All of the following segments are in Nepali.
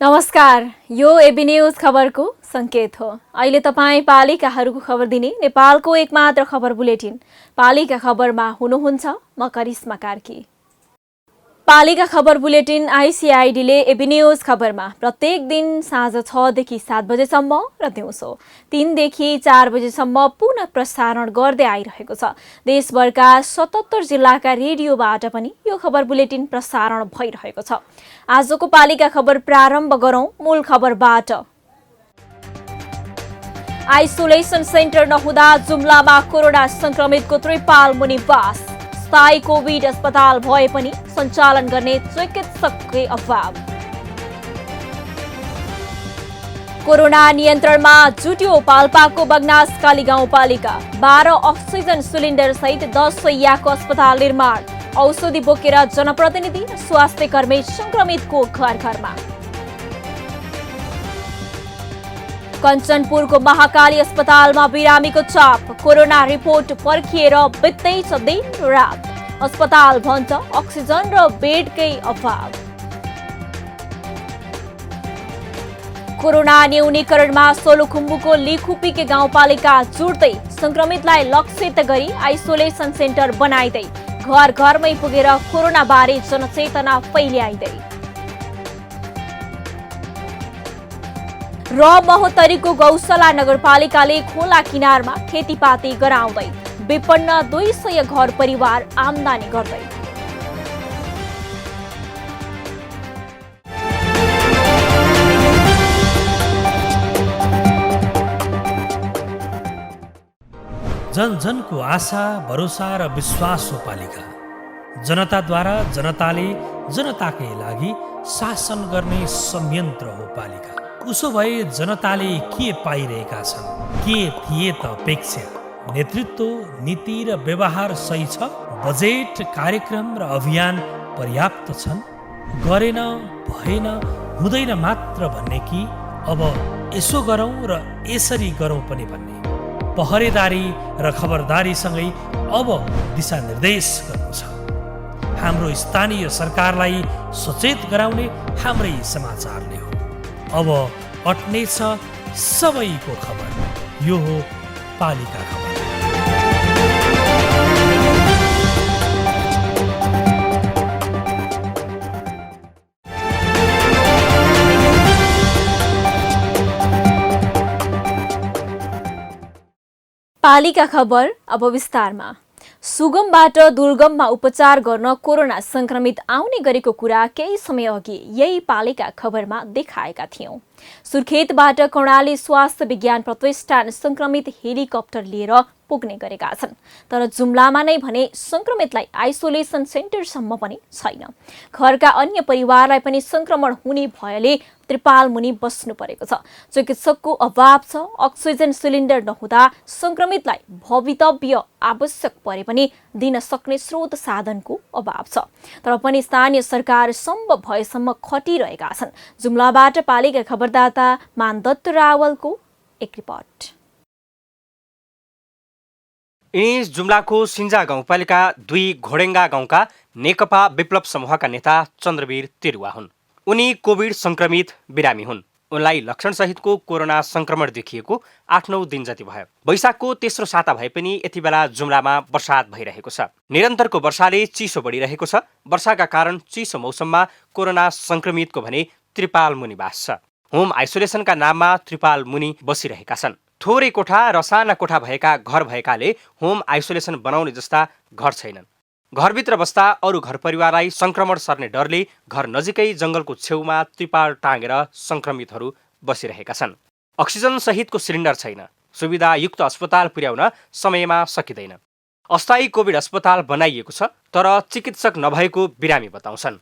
नमस्कार, यो एबी न्यूज खबरको संकेत हो। अहिले तपाईँ पालिकाहरूको खबर दिने नेपालको एकमात्र खबर बुलेटिन पालिका खबरमा हुनुहुन्छ म करिश्मा कार्की। पालिका खबर बुलेटिन आइसिआइडीले एबी न्यूज खबरमा प्रत्येक दिन साँझ 6 देखि 7 बजेसम्म र दिउँसो 3 देखि 4 बजेसम्म पुनः प्रसारण गर्दै आइरहेको छ। देशभरका 77 जिल्लाका रेडियोबाट पनि यो खबर बुलेटिन प्रसारण भइरहेको छ। आजको पालिका खबर प्रारम्भ गरौं मूल खबरबाट। आइसोलेसन सेन्टर नहुँदा जुम्लामा कोरोना संक्रमितको त्रिपाल मुनि बास। स्थायी कोभिड अस्पताल भए पनि सञ्चालन गर्ने चिकित्सककै अभाव। कोरोना नियन्त्रणमा जुट्यो पाल्पाको बगनासकाली गाउँपालिका। 12 अक्सिजन सिलिन्डर सहित 10 शैय्याको अस्पताल निर्माण। औषधि बोकेर जनप्रतिनिधि र स्वास्थ्य कर्मी संक्रमितको घर घरमा। कञ्चनपुरको महाकाली अस्पतालमा बिरामीको चाप। कोरोना रिपोर्ट पर्खिएर बित्दैछ दिन रात। अस्पताल भन्छ अक्सिजन र बेडकै अभाव। कोरोना न्यूनीकरणमा सोलुखुम्बुको लिखुपीके गाउँपालिका जुट्दै संक्रमितलाई लक्षित गरी आइसोलेसन सेन्टर बनाइदै घर घरमै पुगेर कोरोना बारे जनचेतना फैल्याइदै। र महोत्तरीको गौशाला नगरपालिकाले खोला किनारमा खेतीपाती गराउँदै विपन्न 200 घर परिवार आम्दानी गर्दै। जन जनको आशा भरोसा र विश्वास हो पालिका। जनताद्वारा जनताले जनताकै लागि शासन गर्ने संयन्त्र हो पालिका। उसो भए जनताले के पाइरहेका छन्, के थिए त अपेक्षा? नेतृत्व, नीति र व्यवहार सही छ? बजेट, कार्यक्रम र अभियान पर्याप्त छन्? गरेन, भएन, हुँदैन मात्र भन्ने कि अब यसो गरौँ र यसरी गरौँ पनि भन्ने? पहरेदारी र खबरदारीसँगै अब दिशानिर्देश गर्नु छ। हाम्रो स्थानीय सरकारलाई सचेत गराउने हाम्रै समाचारले हो। अब अट्नेछ सबैको खबर। यो हो पालिका खबर। पालिका खबर अब विस्तारमा। सुगमबाट दुर्गममा उपचार गर्न कोरोना संक्रमित आउने गरेको कुरा केही समय अघि यही पालिका खबरमा देखाएका थियौं। सुर्खेतबाट कर्णाली स्वास्थ्य विज्ञान प्रतिष्ठान संक्रमित हेलिकप्टर लिएर पुग्ने गरेका छन्। तर जुम्लामा नै भने संक्रमितलाई आइसोलेसन सेन्टरसम्म पनि छैन। घरका अन्य परिवारलाई पनि संक्रमण हुने भएले त्रिपाल मुनि बस्नु परेको छ। चिकित्सकको अभाव छ। अक्सिजन सिलिन्डर नहुँदा संक्रमितलाई भवितव्य आवश्यक परे पनि दिन सक्ने स्रोत साधनको अभाव छ। तर पनि स्थानीय सरकार सम्भव भएसम्म खटिरहेका छन्। जुम्लाबाट पालिका खबरदाता मानदत्त रावलको एक रिपोर्ट। जुम्लाको सिन्जा गाउँपालिका 2 घोडेङ्गा गाउँका नेकपा विप्लव समूहका नेता चन्द्रवीर तिरुवा हुन्। उनी कोभिड संक्रमित बिरामी हुन्। उनलाई लक्षणसहितको कोरोना संक्रमण देखिएको 8-9 दिन जति भयो। वैशाखको तेस्रो साता भए पनि यति बेला जुम्लामा वर्षात भइरहेको छ। निरन्तरको वर्षाले चिसो बढिरहेको छ। वर्षाका कारण चिसो मौसममा कोरोना संक्रमितको भने त्रिपाल मुनि बास छ। होम आइसोलेसनका नाममा त्रिपाल मुनि बसिरहेका छन्। थोरै कोठा र साना कोठा भएका घर भएकाले होम आइसोलेसन बनाउने जस्ता घर छैनन्। घरभित्र बस्दा अरू घर परिवारलाई संक्रमण सर्ने डरले घर नजिकै जंगलको छेउमा त्रिपाल टाँगेर संक्रमितहरू बसिरहेका छन्। अक्सिजन सहितको सिलिन्डर छैन। सुविधायुक्त अस्पताल पुर्याउन समयमा सकिँदैन। अस्थायी कोभिड अस्पताल बनाइएको छ, तर चिकित्सक नभएको बिरामी बताउँछन्।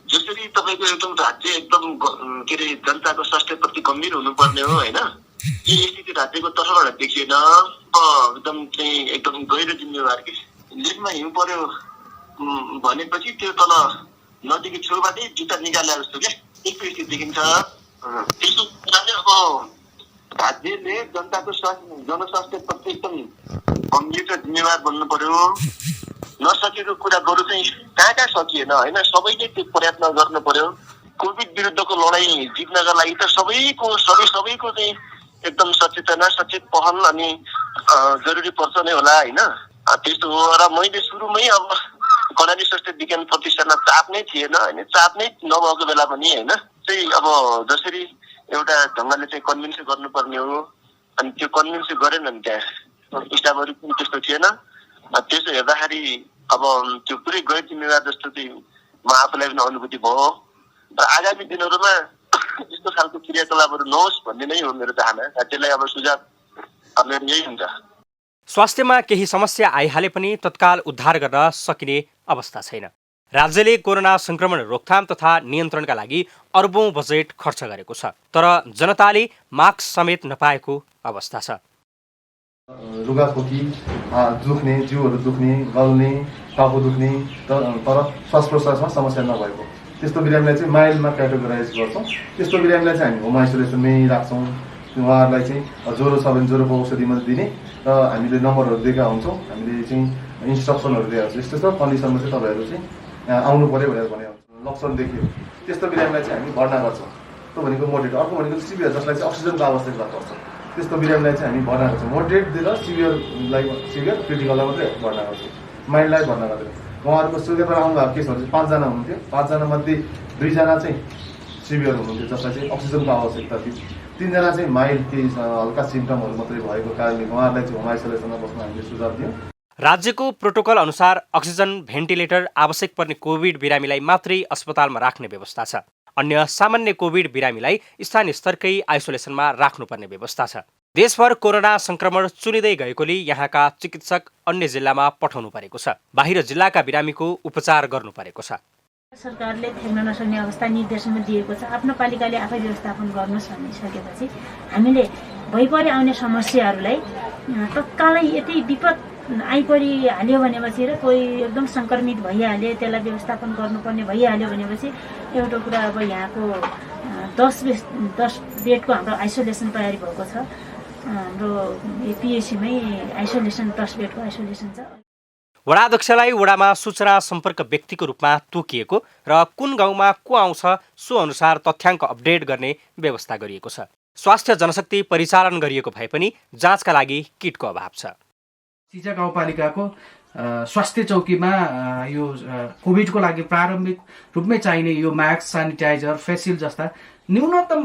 जसरी तपाईको एकदम राज्य एकदम के रे जनताको स्वास्थ्यप्रति गम्भीर हुनुपर्ने हो हैन, यो स्थिति राज्यको तर्फबाट देखिएन। एकदम गहिरो जिम्मेवार कि लिफ्टमा हिउँ पर्यो भनेपछि त्यो तल नदीको छेउबाटै जुत्ता निकाले जस्तो क्या त्यस्तो स्थिति देखिन्छ। त्यस्तो कुराले अब राज्यले जनताको जनस्वास्थ्यप्रति एकदम गम्भीर र जिम्मेवार बन्नु पर्यो। नसकेको कुरा बरु चाहिँ कहाँ सकिएन होइन, सबैले त्यो प्रयत्न गर्नु पर्यो। कोभिड विरुद्धको लडाइँ जित्नका लागि त सबैको चाहिँ एकदम सचेत पहल अनि जरुरी पर्छ नै होला होइन। त्यस्तो हो र मैले सुरुमै अब कर्णाली स्वास्थ्य विज्ञान प्रतिष्ठानमा चाप नै थिएन होइन, चाप नै नभएको बेला पनि होइन चाहिँ अब जसरी एउटा ढङ्गले चाहिँ कन्भिन्स गर्नुपर्ने हो अनि त्यो कन्भिन्स गरेन नि त्यहाँ स्टाफहरू पनि त्यस्तो थिएन। त्यसो हेर्दाखेरि अब त्यो पुरै गैर जिम्मेवार जस्तो चाहिँ म आफूलाई पनि अनुभूति भयो र आगामी दिनहरूमा यस्तो खालको क्रियाकलापहरू नहोस् भन्ने नै हो मेरो चाहना। राज्यलाई अब सुझाव मेरो यही हुन्छ। स्वास्थ्यमा केही समस्या आइहाले पनि तत्काल उद्धार गर्न सकिने अवस्था छैन। राज्यले कोरोना संक्रमण रोकथाम तथा नियन्त्रणका लागि अर्बौं बजेट खर्च गरेको छ, तर जनताले मास्क समेत नपाएको अवस्था छ। रुगाखोकी दुख्ने, जिउहरू दुख्ने, गल्ने, टाउको दुख्ने तर श्वास प्रश्वासमा समस्या नभएको त्यस्तो बिरामीलाई चाहिँ माइल्डमा क्याटेगोराइज गर्छौँ। त्यस्तो बिरामीलाई चाहिँ हामी होम आइसोलेसनमै राख्छौँ। उहाँहरूलाई चाहिँ ज्वरो छ भने ज्वरोको औषधि मात्रै दिने र हामीले नम्बरहरू दिएका हुन्छौँ, हामीले चाहिँ इन्स्ट्रक्सनहरू दिएका हुन्छौँ। यस्तो यस्तो कन्डिसनमा चाहिँ तपाईँहरू चाहिँ आउनु पऱ्यो भनेर भने लक्षण देखियो त्यस्तो बिरामीलाई चाहिँ हामी भर्ना गर्छौँ। त्यो भनेको मोडेरेट, अर्को भनेको सिभियर जसलाई चाहिँ अक्सिजनको आवश्यकता पर्छ त्यस्तो बिरामीलाई चाहिँ हामी भर्ना गर्छौँ। मोडरेट दिएर सिभियर क्रिटिकललाई मात्रै भर्ना गर्छौँ, माइल्डलाई भर्ना गर्दैन। उहाँहरूको सुगरबाट आउनुभएको केसहरू चाहिँ 5 जना हुनुहुन्थ्यो, 5 जना मध्ये 2 जना चाहिँ सिभियर हुनुहुन्थ्यो जसलाई चाहिँ अक्सिजनको आवश्यकता थियो। 3 जना चाहिँ माइल्ड केही हल्का सिम्टमहरू मात्रै भएको कारणले उहाँहरूलाई चाहिँ होम आइसोलेसनमा बस्न हामीले सुझाव दियौँ। राज्यको प्रोटोकल अनुसार अक्सिजन भेन्टिलेटर आवश्यक पर्ने कोभिड बिरामीलाई मात्रै अस्पतालमा राख्ने व्यवस्था छ। अन्य सामान्य कोभिड बिरामीलाई स्थानीय स्तरकै आइसोलेसनमा राख्नुपर्ने व्यवस्था छ। देशभर कोरोना संक्रमण चुलिँदै गएकोले यहाँका चिकित्सक अन्य जिल्लामा पठाउनु परेको छ। बाहिर जिल्लाका बिरामीको उपचार गर्नु परेको छ। सरकारले थ्याक्न नसक्ने अवस्था निर्देशनमा दिएको छ। आफ्नो पालिकाले आफै व्यवस्थापन गर्नुहोस् भनिसकेपछि हामीले भइपरि आउने समस्याहरूलाई तत्कालै यति विपद आइपरिहाल्यो भनेपछि र कोही एकदम सङ्क्रमित भइहाल्यो त्यसलाई व्यवस्थापन गर्नुपर्ने भइहाल्यो भनेपछि एउटा कुरा अब यहाँको 10 बेडको हाम्रो आइसोलेसन तयारी भएको छ। हाम्रो पिएचसीमै आइसोलेसन 10 बेडको आइसोलेसन छ। वडाध्यक्षलाई वडामा सूचना सम्पर्क व्यक्तिको रूपमा तोकिएको र कुन गाउँमा को आउँछ सो अनुसार तथ्याङ्क अपडेट गर्ने व्यवस्था गरिएको छ। स्वास्थ्य जनशक्ति परिचालन गरिएको भए पनि जाँचका लागि किटको अभाव छ। सिजा गाउँपालिकाको स्वास्थ्य चौकीमा यो कोभिडको लागि प्रारम्भिक रूपमै चाहिने यो मास्क, सानिटाइजर, फेस सिल्ड जस्ता न्यूनतम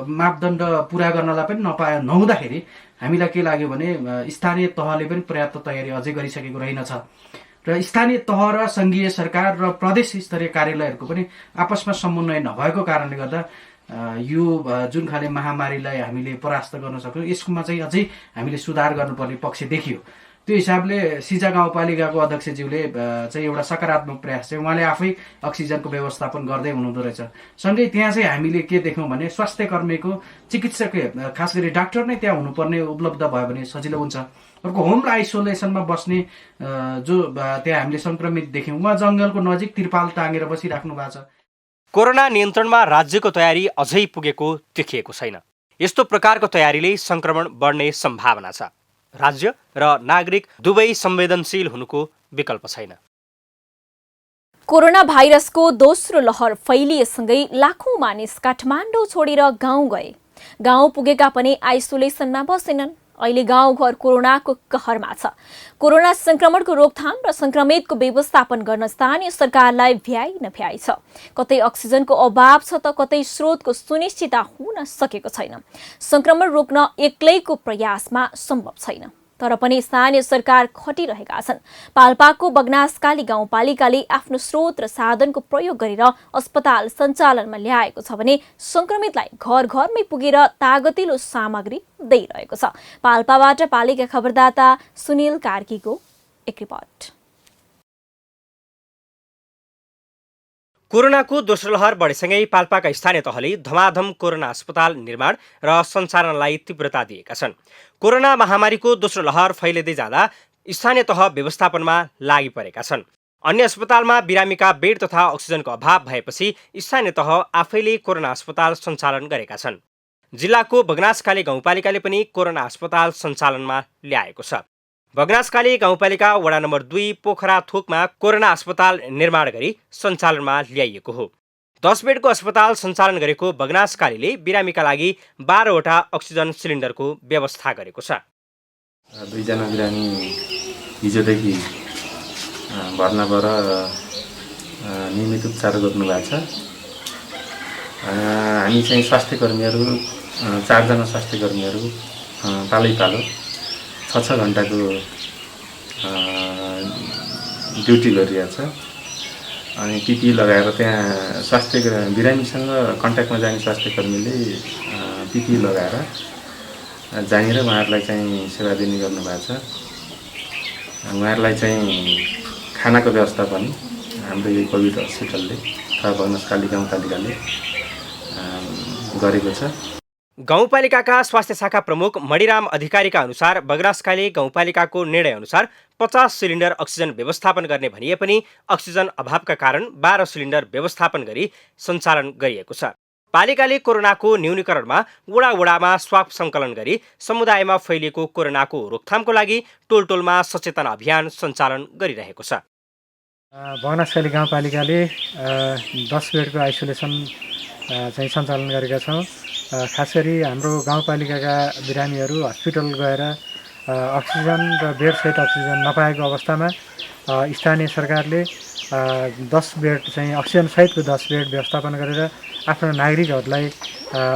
मापदण्ड पुरा गर्नलाई पनि नहुँदाखेरि हामीलाई के लाग्यो भने स्थानीय तहले पनि पर्याप्त तयारी अझै गरिसकेको रहेनछ र स्थानीय तह र सङ्घीय सरकार र प्रदेश स्तरीय कार्यालयहरूको पनि आपसमा समन्वय नभएको कारणले गर्दा यो जुन खाले महामारीलाई हामीले परास्त गर्न सक्यौँ यसमा चाहिँ अझै हामीले सुधार गर्नुपर्ने पक्ष देखियो। त्यो हिसाबले सिजा गाउँपालिकाको अध्यक्षज्यूले चाहिँ एउटा सकारात्मक प्रयास चाहिँ उहाँले आफै अक्सिजनको व्यवस्थापन गर्दै हुनुहुँदो रहेछ। सँगै त्यहाँ चाहिँ हामीले के देख्यौँ भने स्वास्थ्य कर्मीको चिकित्सक खास गरी डाक्टर नै त्यहाँ हुनुपर्ने उपलब्ध भयो भने सजिलो हुन्छ। अर्को होम आइसोलेसनमा बस्ने जो त्यहाँ हामीले सङ्क्रमित देख्यौँ उहाँ जङ्गलको नजिक तिरपाल टाँगेर बसिराख्नु भएको छ। कोरोना नियन्त्रणमा राज्यको तयारी अझै पुगेको देखिएको छैन। यस्तो प्रकारको तयारीले संक्रमण बढ्ने सम्भावना छ। राज्य र नागरिक दुवै संवेदनशील हुनुको विकल्प छैन। कोरोना भाइरसको दोस्रो लहर फैलिएसँगै लाखौं मानिस काठमाडौँ छोडेर गाउँ गए। गाउँ पुगेका पनि आइसोलेसनमा बसेनन्। अहिले गाउँघर कोरोनाको कहरमा छ। कोरोना संक्रमणको रोकथाम र संक्रमितको व्यवस्थापन गर्न स्थानीय सरकारलाई भ्याइ नभ्याइ छ। कतै अक्सिजनको अभाव छ त कतै स्रोतको सुनिश्चितता हुन सकेको छैन। संक्रमण रोक्न एक्लैको प्रयासमा सम्भव छैन, तर पनि स्थानीय सरकार खटिरहेका छन्। पाल्पाको बगनासकाली गाउँपालिकाले आफ्नो स्रोत र साधनको प्रयोग गरेर अस्पताल सञ्चालनमा ल्याएको छ भने संक्रमितलाई घर घरमै पुगेर तागतिलो सामग्री दिइरहेको छ। पाल्पाबाट पालिका खबरदाता सुनिल कार्कीको एक रिपोर्ट। कोरोनाको दोस्रो लहर बढेसँगै पाल्पाका स्थानीय तहले धमाधम कोरोना अस्पताल निर्माण र सञ्चालनलाई तीव्रता दिएका छन्। कोरोना महामारीको दोस्रो लहर फैलिँदै जाँदा स्थानीय तह व्यवस्थापनमा लागि परेका छन्। अन्य अस्पतालमा बिरामीका बेड तथा अक्सिजनको अभाव भएपछि स्थानीय तह आफैले कोरोना अस्पताल सञ्चालन गरेका छन्। जिल्लाको बगनासकाली गाउँपालिकाले पनि कोरोना अस्पताल सञ्चालनमा ल्याएको छ। बगनासकाली गाउँपालिका वडा नम्बर 2 पोखरा थोकमा कोरोना अस्पताल निर्माण गरी सञ्चालनमा ल्याइएको हो। 10 बेडको अस्पताल सञ्चालन गरेको बगनासकालीले बिरामीका लागि 12 वटा अक्सिजन सिलिन्डरको व्यवस्था गरेको छ। 2 जना बिरामी हिजोदेखि भर्ना भएर नियमित उपचार गर्नुभएको छ। हामी चाहिँ स्वास्थ्य कर्मीहरू 4 जना स्वास्थ्य कर्मीहरू पालै पालो 6 घण्टाको ड्युटी गरिरहेछ। अनि पिपी लगाएर त्यहाँ स्वास्थ्य बिरामीसँग कन्ट्याक्टमा जाने स्वास्थ्य कर्मीले पिपी लगाएर जानेर उहाँहरूलाई चाहिँ सेवा दिने गर्नुभएको छ। उहाँहरूलाई चाहिँ खानाको व्यवस्था पनि हाम्रो यो कोभिड हस्पिटलले अथवा बगनासकाली गाउँपालिकाले गरेको छ। गाउँपालिकाका स्वास्थ्य शाखा प्रमुख मणिराम अधिकारीका अनुसार बगनासकाली गाउँपालिकाको निर्णय अनुसार 50 सिलिन्डर अक्सिजन व्यवस्थापन गर्ने भनिए पनि अक्सिजन अभावका कारण 12 सिलिन्डर व्यवस्थापन गरी सञ्चालन गरिएको छ। पालिकाले कोरोनाको न्यूनीकरणमा वडामा स्वाप सङ्कलन गरी समुदायमा फैलिएको कोरोनाको रोकथामको लागि टोलटोलमा सचेतना अभियान सञ्चालन गरिरहेको छ। बगनासकाली गाउँपालिकाले 10 बेडको आइसोलेसन चाहिँ सञ्चालन गरेका छौँ। खास गरी हाम्रो गाउँपालिकाका बिरामीहरू हस्पिटल गएर अक्सिजन र बेडसहित अक्सिजन नपाएको अवस्थामा स्थानीय सरकारले 10 बेड चाहिँ अक्सिजनसहितको 10 बेड व्यवस्थापन गरेर आफ्नो नागरिकहरूलाई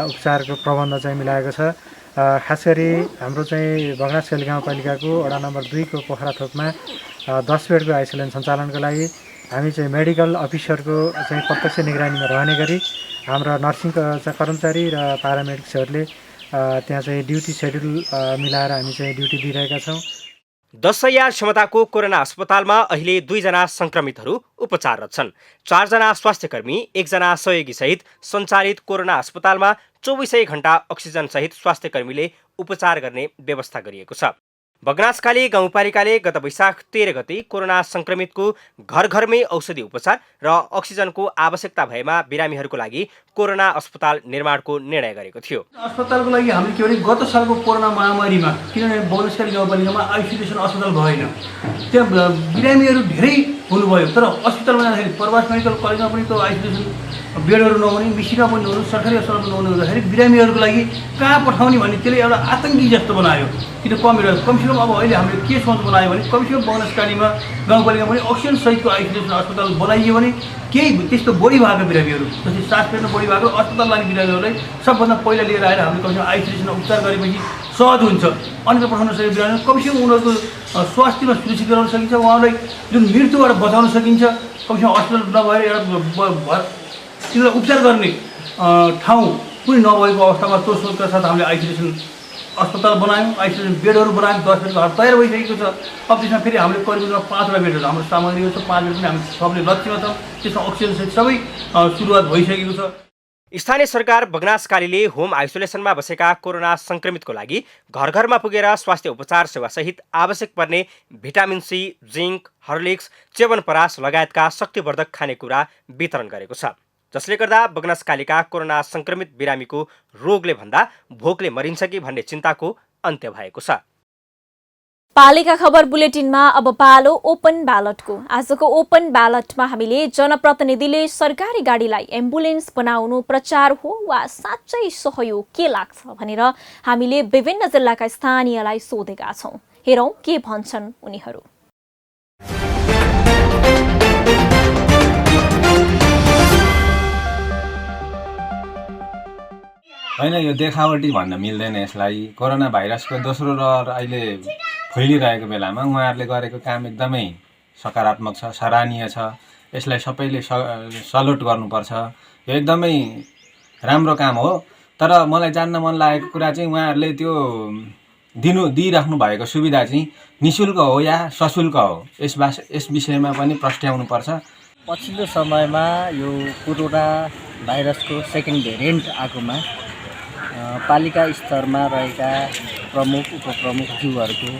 उपचारको प्रबन्ध चाहिँ मिलाएको छ। खास गरी हाम्रो चाहिँ बगनासकाली गाउँपालिकाको वडा नम्बर 2 को पोखरा थोकमा 10 बेडको आइसोलेसन सञ्चालनको लागि हामी चाहिँ मेडिकल अफिसरको चाहिँ प्रत्यक्ष निगरानीमा रहने गरी हाम्रा नर्सिङका कर्मचारी र प्यारामेडिक्सहरूले त्यहाँ चाहिँ ड्युटी सेड्युल मिलाएर हामी चाहिँ ड्युटी दिइरहेका छौँ। 10,000 क्षमताको कोरोना अस्पतालमा अहिले 2 जना संक्रमितहरू उपचाररत छन्। 4 जना स्वास्थ्यकर्मी 1 जना सहयोगी सहित सञ्चालित कोरोना अस्पतालमा 24 घण्टा अक्सिजन सहित स्वास्थ्यकर्मीले उपचार गर्ने व्यवस्था गरिएको छ। बगनासकाली गाउँपालिकाले गत वैशाख 13 गते कोरोना संक्रमितको घर घरमै औषधि उपचार र अक्सिजनको आवश्यकता भएमा बिरामीहरूको लागि कोरोना अस्पताल निर्माणको निर्णय गरेको थियो। अस्पतालको लागि हामीले के भने गत सालको कोरोना महामारीमा किनभने बगनासकाली गाउँपालिकामा आइसोलेसन अस्पताल भएन, त्यहाँ बिरामीहरू धेरै हुनुभयो। तर अस्पतालमा जाँदाखेरि प्रवास मेडिकल कलेजमा पनि त्यो आइसोलेसन बेडहरू नहुने, मिसिनमा पनि नहुनु, सरकारी अस्पतालमा नहुने हुँदाखेरि बिरामीहरूको लागि कहाँ पठाउने भन्ने त्यसले एउटा आतङ्की जस्तो बनायो। किन कमसेकम अब अहिले हामीले के सोच बनायो भने कमसेकम बगनासकालीमा गाउँपालिकामा पनि अक्सिजन सहितको आइसोलेसन अस्पताल बनाइयो भने केही त्यस्तो बढी भएको बिरामीहरू जस्तै सास फेर्न बढी भएको अस्पताल लाने बिरामीहरूलाई सबभन्दा पहिला लिएर आएर हामीले कमसेकम आइसोलेसन उपचार गरेपछि सहज हुन्छ। अन्य पठाउन सकेको बिरामी कमसेकम उनीहरूको स्वास्थ्यमा सुरक्षित गराउन सकिन्छ, उहाँहरूलाई जुन मृत्युबाट बचाउन सकिन्छ। कमसेकम अस्पताल नभएर एउटा तिनीहरूलाई उपचार गर्ने ठाउँ कुनै नभएको अवस्थामा त्यो सोचका साथ हामीले आइसोलेसन अस्पताल बनायौँ, आइसोलेसन बेडहरू बनायौँ। 10 बेडको हात तयार भइसकेको छ। अब त्यसमा फेरि हामीले करिबमा 5 वटा बेडहरू हाम्रो सामग्रीहरू छ, 5 बेड पनि हामी सबले लक्ष्यमा छौँ। त्यसमा अक्सिजनसहित सबै सुरुवात भइसकेको छ। स्थानीय सरकार बगनासकालीले होम आइसोलेसनमा बसेका कोरोना संक्रमितको लागि घर घरमा पुगेर स्वास्थ्य उपचार सेवासहित आवश्यक पर्ने vitamin C, zinc, Horlicks, chyawanprash लगायतका शक्तिवर्धक खानेकुरा वितरण गरेको छ, जसले गर्दा बगनासकालीका कोरोना संक्रमित बिरामीको रोगले भन्दा भोकले मरिन्छ कि भन्ने चिन्ताको अन्त्य भएको छ। पालिका खबर बुलेटिनमा अब पालो ओपन ब्यालटको। आजको ओपन ब्यालटमा हामीले जनप्रतिनिधिले सरकारी गाडीलाई एम्बुलेन्स बनाउनु प्रचार हो वा साँच्चै सहयोग के लाग्छ भनेर हामीले विभिन्न जिल्लाका स्थानीयलाई सोधेका छौं। हेरौं के भन्छन् उनीहरू। होइन, यो देखावटी भन्न मिल्दैन यसलाई। कोरोना भाइरसको दोस्रो लहर अहिले फैलिरहेको बेलामा उहाँहरूले गरेको काम एकदमै सकारात्मक छ, सराहनीय छ। यसलाई सबैले सल्युट गर्नुपर्छ। यो एकदमै राम्रो काम हो। तर मलाई जान्न मन लागेको कुरा चाहिँ उहाँहरूले त्यो दिइराख्नु भएको सुविधा चाहिँ निःशुल्क हो या सशुल्क हो, यस विषयमा पनि प्रस्ट्याउनुपर्छ। पछिल्लो समयमा यो कोरोना भाइरसको सेकेन्ड भेरिएन्ट आएकोमा पालिका स्तरमा रहेका प्रमुख उपप्रमुख ज्यूहरूको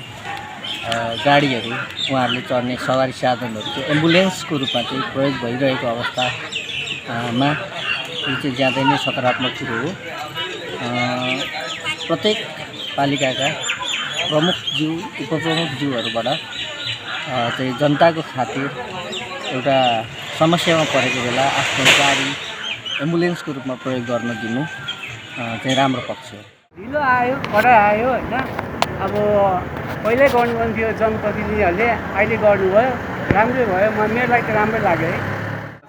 गाडीहरू उहाँहरूले चढ्ने सवारी साधनहरू चाहिँ एम्बुलेन्सको रूपमा चाहिँ प्रयोग भइरहेको अवस्थामा यो चाहिँ ज्यादै नै सकारात्मक कुरो हो। प्रत्येक पालिकाका प्रमुख ज्यू उपप्रमुख ज्यूहरूबाट चाहिँ जनताको खातिर एउटा समस्यामा परेको बेला आफ्नो गाडी एम्बुलेन्सको रूपमा प्रयोग गर्न दिनु चाहिँ राम्रो पक्ष हो। ढिलो आयो कडाइ आयो होइन, अब पहिल्यै गर्नुपर्ने थियो जनप्रतिनिधिहरूले, अहिले गर्नुभयो, राम्रै भयो। मेरो लागि त राम्रै लाग्यो है।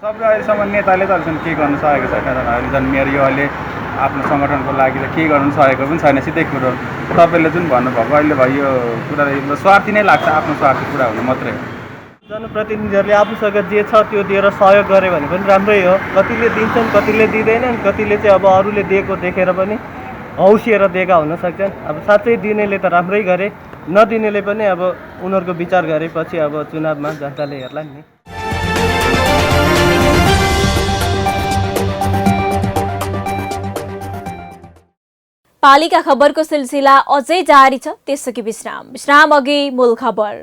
सबले अहिलेसम्म नेताले त अहिलेसम्म केही गर्नु सकेको छैन। अहिले झन् मेरो यो अहिले आफ्नो सङ्गठनको लागि त केही गर्नु सकेको पनि छैन। सिधै कुरो तपाईँले जुन भन्नुभएको अहिले भयो यो कुरा स्वार्थी नै लाग्छ, आफ्नो स्वार्थी कुरा हुनु मात्रै हो। जनप्रतिनिधिहरूले आफूसँग जे छ त्यो दिएर सहयोग गरे भने पनि राम्रै हो। कतिले दिन्छन्, कतिले दिँदैनन्, कतिले चाहिँ अब अरूले दिएको देखेर पनि हौसिएर दिएका हुन सक्छन्। अब साँच्चै दिनेले त राम्रै गरे, नदिनेले पनि अब उनीहरूको विचार गरेपछि अब चुनावमा जनताले हेर्ला नि। पालिका खबरको सिलसिला अझै जारी छ, त्यसअघि विश्राम अघि मूल खबर।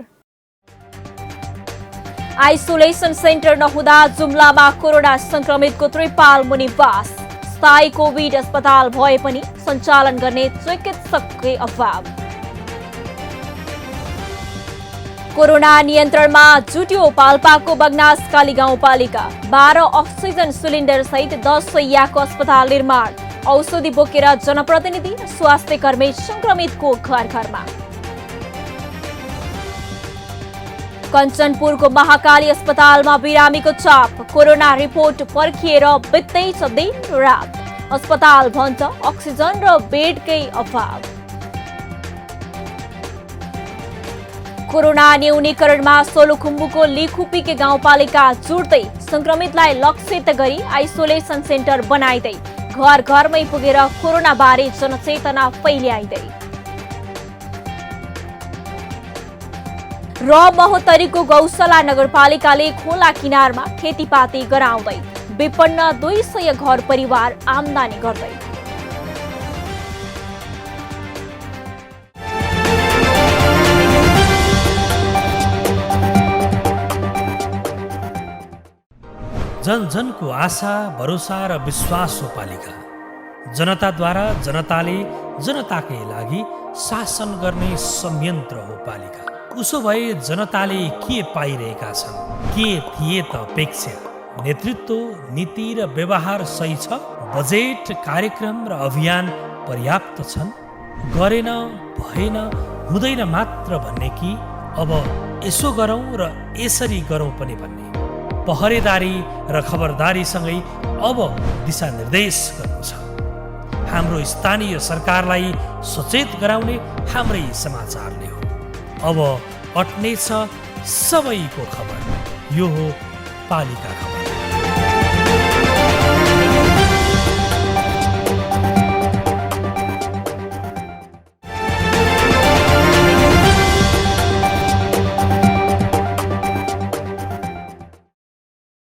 आइसोलेसन सेन्टर नहुँदा जुम्लामा कोरोना संक्रमितको त्रिपाल मुनि वास। स्थायी कोभिड अस्पताल भए पनि सञ्चालन गर्ने चिकित्सककै अभाव। कोरोना नियन्त्रणमा जुट्यो पाल्पाको बगनासकाली गाउँपालिका। 12 अक्सिजन सिलिन्डर सहित 10 शैय्याको अस्पताल निर्माण। औषधि बोकेर जनप्रतिनिधि र स्वास्थ्य कर्मी संक्रमितको घर घरमा। कञ्चनपुरको महाकाली अस्पतालमा बिरामीको चाप। कोरोना रिपोर्ट पर्खिएर बित्दैछ दिन रात। अस्पताल भन्छ अक्सिजन र बेडकै अभाव। कोरोना न्यूनीकरणमा सोलुखुम्बुको लिखुपीके गाउँपालिका जुट्दै संक्रमितलाई लक्षित गरी आइसोलेसन सेन्टर बनाइदै घर घरमै पुगेर कोरोना बारे जनचेतना फैल्याइदै। र महोत्तरीको गौशाला नगरपालिकाले खोला किनारमा खेतीपाती गराउँदै विपन्न 200 घर परिवार आमदानी गर्दै। जन जनको आशा भरोसा र विश्वास हो पालिका। जनताद्वारा जनताले जनताकै लागि शासन गर्ने संयन्त्र हो पालिका। उसो भए जनताले के पाइरहेका छन्, के थिए त अपेक्षा? नेतृत्व, नीति र व्यवहार सही छ? बजेट, कार्यक्रम र अभियान पर्याप्त छन्? गरेन, भएन, हुँदैन मात्र भन्ने कि अब यसो गरौँ र यसरी गरौँ पनि भन्ने? पहरेदारी र खबरदारीसँगै अब दिशानिर्देश गर्नु छ। हाम्रो स्थानीय सरकारलाई सचेत गराउने हाम्रै समाचारले हो। अब अट्नेछ सबैको खबर। यो हो पालिका खबर।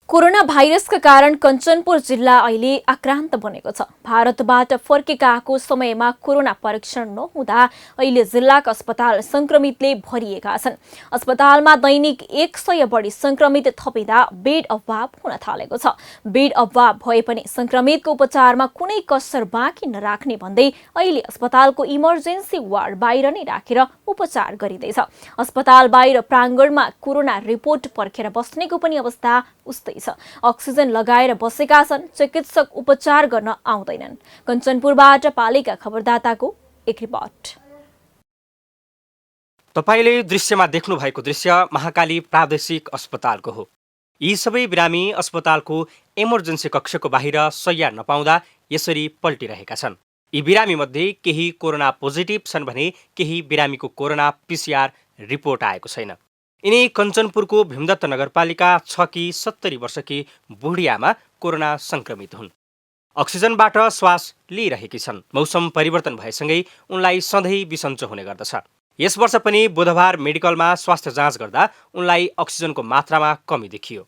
कोरोना भाइरसका कारण कञ्चनपुर जिल्ला अहिले आक्रान्त बनेको छ। भारतबाट फर्केकाको समयमा कोरोना परीक्षण नहुँदा अहिले जिल्लाका अस्पताल संक्रमितले भरिएका छन्। अस्पतालमा दैनिक 100 बढी संक्रमित थपिँदा बेड अभाव हुन थालेको छ। बेड अभाव भए पनि संक्रमितको उपचारमा कुनै कसर बाँकी नराख्ने भन्दै अहिले अस्पतालको इमर्जेन्सी वार्ड बाहिर नै राखेर उपचार गरिँदैछ। अस्पताल बाहिर प्राङ्गणमा कोरोना रिपोर्ट पर्खेर बस्नेको पनि अवस्था उस्तै छ। अक्सिजन लगाएर बसेका छन्, चिकित्सक उपचार गर्न आउँदैनन्। कञ्चनपुरबाट पालिका खबरदाताको एक रिपोर्ट। तपाईले दृश्यमा देख्नु भएको दृश्य महाकाली प्रादेशिक अस्पतालको हो। यी सबै बिरामी अस्पतालको इमर्जेन्सी कक्षको बाहिर शय्या नपाउँदा यसरी पल्टिरहेका छन्। यी बिरामी मध्ये केही कोरोना पोजिटिभ छन् भने केही बिरामीको कोरोना PCR रिपोर्ट आएको छैन। यिनी कञ्चनपुरको भीमदत्त नगरपालिका 6 की 70 वर्षकी बुढी आमा कोरोना संक्रमित हुन्। अक्सिजनबाट श्वास लिइरहेकी छन्। मौसम परिवर्तन भएसँगै उनलाई सधैँ बिसन्चो हुने गर्दछ। यस वर्ष पनि बुधबार मेडिकलमा स्वास्थ्य जाँच गर्दा उनलाई अक्सिजनको मात्रामा कमी देखियो।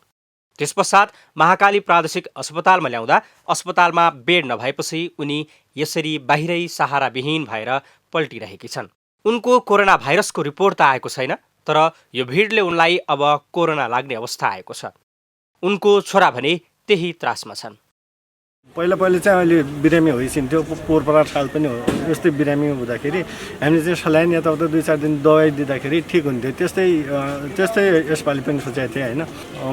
त्यसपश्चात महाकाली प्रादेशिक अस्पतालमा ल्याउँदा अस्पतालमा बेड नभएपछि उनी यसरी बाहिरै सहाराविहीन भएर पल्टिरहेकी छन्। उनको कोरोना भाइरसको रिपोर्ट त आएको छैन, तर यो भिडले उनलाई अब कोरोना लाग्ने अवस्था आएको छ। उनको छोरा भने त्यही त्रासमा छन्। पहिला चाहिँ अहिले बिरामी भइसिन्थ्यो, पोहोर परार साल पनि हो यस्तै बिरामी हुँदाखेरि हामीले चाहिँ सलाइन यताउता 2-4 दिन दबाई दिँदाखेरि ठिक हुन्थ्यो। त्यस्तै यसपालि पनि सोचेको थिएँ होइन।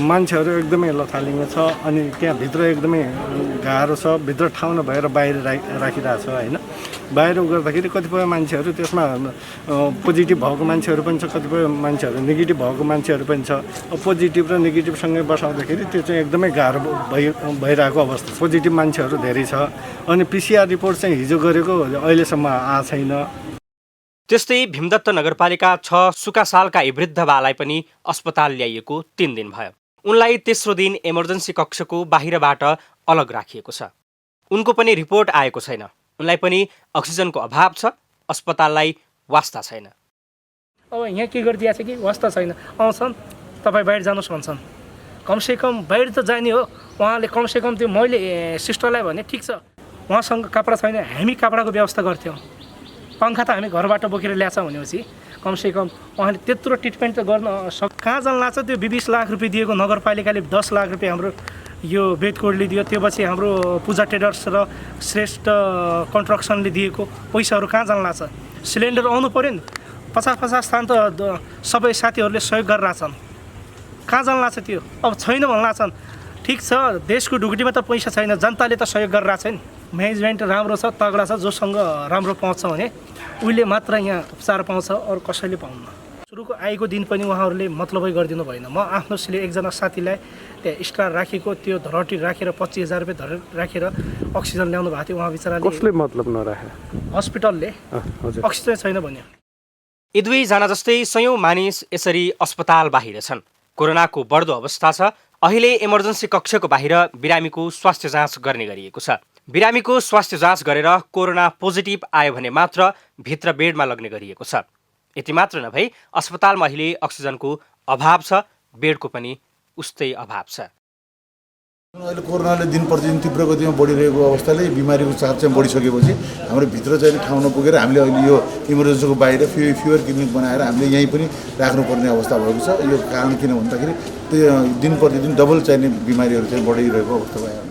मान्छेहरू एकदमै लथालिङ्ग छ, अनि त्यहाँ भित्र एकदमै गाह्रो छ, भित्र ठाउँ नभएर बाहिर राखिरहेको छ होइन। बाहिर गर्दाखेरि कतिपय मान्छेहरू त्यसमा पोजिटिभ भएको मान्छेहरू पनि छ, कतिपय मान्छेहरू नेगेटिभ भएको मान्छेहरू पनि छ। पोजिटिभ र नेगेटिभसँगै बसाउँदाखेरि त्यो चाहिँ एकदमै गाह्रो भइरहेको अवस्था। पोजिटिभ मान्छेहरू धेरै छ, अनि PCR रिपोर्ट चाहिँ हिजो गरेको अहिलेसम्म आएको छैन। त्यस्तै भीमदत्त नगरपालिका 6 सुकासालका वृद्ध बालाई पनि अस्पताल ल्याइएको 3 दिन भयो। उनलाई तेस्रो दिन इमर्जेन्सी कक्षको बाहिरबाट अलग राखिएको छ। उनको पनि रिपोर्ट आएको छैन। उनलाई पनि अक्सिजनको अभाव छ, अस्पताललाई वास्ता छैन। अब यहाँ के गरिदिएको छ कि वास्ता छैन, आउँछन् तपाईँ बाहिर जानुहोस् भन्छन्। कमसेकम बाहिर त जाने हो, उहाँले कमसेकम त्यो मैले सिस्टरलाई भने ठिक छ, उहाँसँग कपडा छैन, हामी कपडाको व्यवस्था गर्थ्यौँ। पङ्खा त हामी घरबाट बोकेर ल्याछ भनेपछि कमसेकम उहाँले त्यत्रो ट्रिटमेन्ट त गर्न कहाँ जान लाग्छ। त्यो 20 लाख रुपियाँ दिएको नगरपालिकाले 10 लाख रुपियाँ हाम्रो यो बेदकोडले दियो, त्यो पछि हाम्रो पूजा ट्रेडर्स र श्रेष्ठ कन्स्ट्रक्सनले दिएको पैसाहरू कहाँ जान लाग्छ। सिलिन्डर आउनु पऱ्यो नि, 50-50 स्थान त सबै साथीहरूले सहयोग गरेर छन्, कहाँ जान लाग्छ त्यो। अब छैन भन्नु लाग्छन्। ठिक छ, देशको ढुकुटीमा त पैसा छैन, जनताले त सहयोग गरेर छ नि। म्यानेजमेन्ट राम्रो छ, तगडा छ, जोसँग राम्रो पाउँछ भने उसले मात्र यहाँ उपचार पाउँछ, अरू कसैले पाउन्न। सुरुको आएको दिन पनि उहाँहरूले मतलबै गरिदिनु भएन। म आफ्नो एकजना साथीलाई त्यहाँ स्टार राखेको त्यो धरटी राखेर 25,000 रुपियाँ धर राखेर अक्सिजन ल्याउनु भएको थियो। उहाँ बिचराले कसले मतलब नराखे, हस्पिटलले अक्सिजन छैन भन्यो। यी दुवैजना जस्तै सयौं मानिस यसरी अस्पताल बाहिर छन्। कोरोनाको बढ्दो अवस्था छ। अहिले इमर्जेन्सी कक्षको बाहिर बिरामीको स्वास्थ्य जाँच गर्ने गरिएको छ। बिरामीको स्वास्थ्य जाँच गरेर कोरोना पोजिटिभ आयो भने मात्र भित्र बेडमा लग्ने गरिएको छ। यति मात्र नभई अस्पतालमा अहिले अक्सिजनको अभाव छ, बेडको पनि उस्तै अभाव छ। अहिले कोरोनाले दिन प्रतिदिन तीव्र गतिमा बढिरहेको अवस्थाले बिमारीको चाप चाहिँ बढिसकेपछि हाम्रो भित्र चाहिँ ठाउँ नपुगेर हामीले अहिले यो इमर्जेन्सीको बाहिर फिवर क्लिनिक बनाएर हामीले यहीँ पनि राख्नुपर्ने अवस्था भएको छ। यो कारण किन भन्दाखेरि दिन प्रतिदिन डबल चाहिने बिमारीहरू चाहिँ बढिरहेको अवस्था भयो।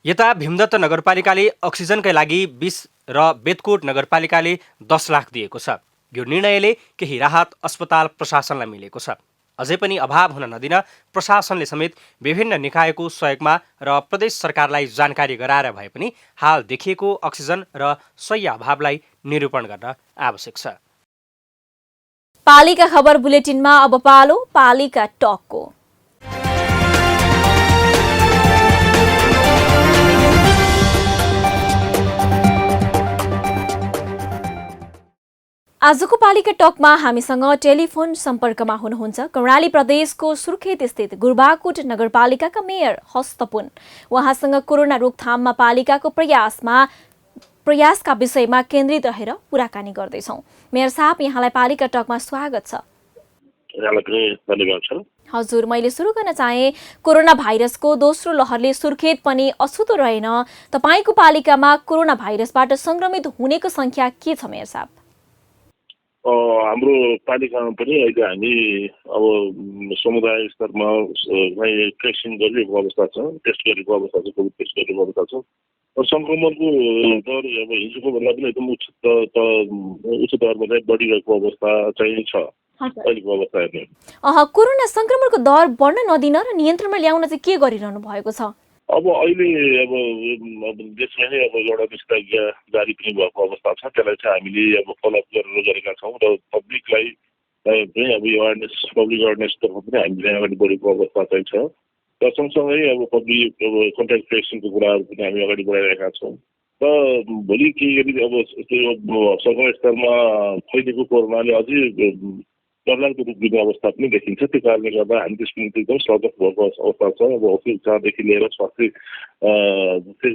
यता भीमदत्त नगरपालिकाले अक्सिजनकै लागि 20 र बेदकोट नगरपालिकाले 10 लाख दिएको छ। यो निर्णयले केही राहत अस्पताल प्रशासनलाई मिलेको छ। अझै पनि अभाव हुन नदिन प्रशासनले समेत विभिन्न निकायको सहयोगमा र प्रदेश सरकारलाई जानकारी गराएर भए पनि हाल देखिएको अक्सिजन र शय्या अभावलाई निरूपण गर्न आवश्यक छ। पालिका खबर बुलेटिनमा अब पालो पालिका टकको। आजको पालिका टकमा हामीसँग टेलिफोन सम्पर्कमा हुनुहुन्छ कर्णाली प्रदेशको सुर्खेत स्थित गुरबाकोट नगरपालिकाका मेयर हस्तपुन। उहाँसँग कोरोना रोकथाममा पालिकाको प्रयासका विषयमा केन्द्रित रहेर कुराकानी गर्दैछौँ। मेयर साहब, यहाँलाई पालिका टकमा स्वागत छ। हजुर, मैले सुरु गर्न चाहे कोरोना भाइरसको दोस्रो लहरले सुर्खेत पनि अछुतो रहेन। तपाईँको पालिकामा कोरोना भाइरसबाट संक्रमित हुनेको संख्या के छ मेयर साहब? हाम्रो पालिकामा पनि अहिले हामी अब समुदाय स्तरमा ट्रेसिङ गरिरहेको अवस्था छ, टेस्ट गरेको अवस्था छ, कोभिड टेस्ट गरेको अवस्था छ। र सङ्क्रमणको दर अब हिजोको भन्दा पनि एकदम उच्च दरमा चाहिँ बढिरहेको अवस्था चाहिँ छ अहिलेको अवस्था हेर्ने। कोरोना संक्रमणको दर बढ्न नदिन र नियन्त्रणमा ल्याउन चाहिँ के गरिरहनु भएको छ? अब अहिले अब देशमा नै अब एउटा निषेधाज्ञा जारी पनि भएको अवस्था छ। त्यसलाई चाहिँ हामीले अब फलोअप गरेर गरेका छौँ र पब्लिकलाई चाहिँ अब पब्लिक अवेरनेसतर्फ पनि हामीले अगाडि बढेको अवस्था चाहिँ छ। र सँगसँगै अब पब्लिक अब कन्ट्याक्ट ट्रेसिङको कुराहरू पनि हामी अगाडि बढाइरहेका छौँ। र भोलि के गरी अब त्यो सरकार स्तरमा फैलिएको कोरोनाले अझै डरलाग्दो रूप दिने अवस्था पनि देखिन्छ। त्यो कारणले गर्दा हामी त्यसको निम्ति एकदम सजग भएको अवस्था छ। अब औषधि उपचारदेखि लिएर स्वास्थ्य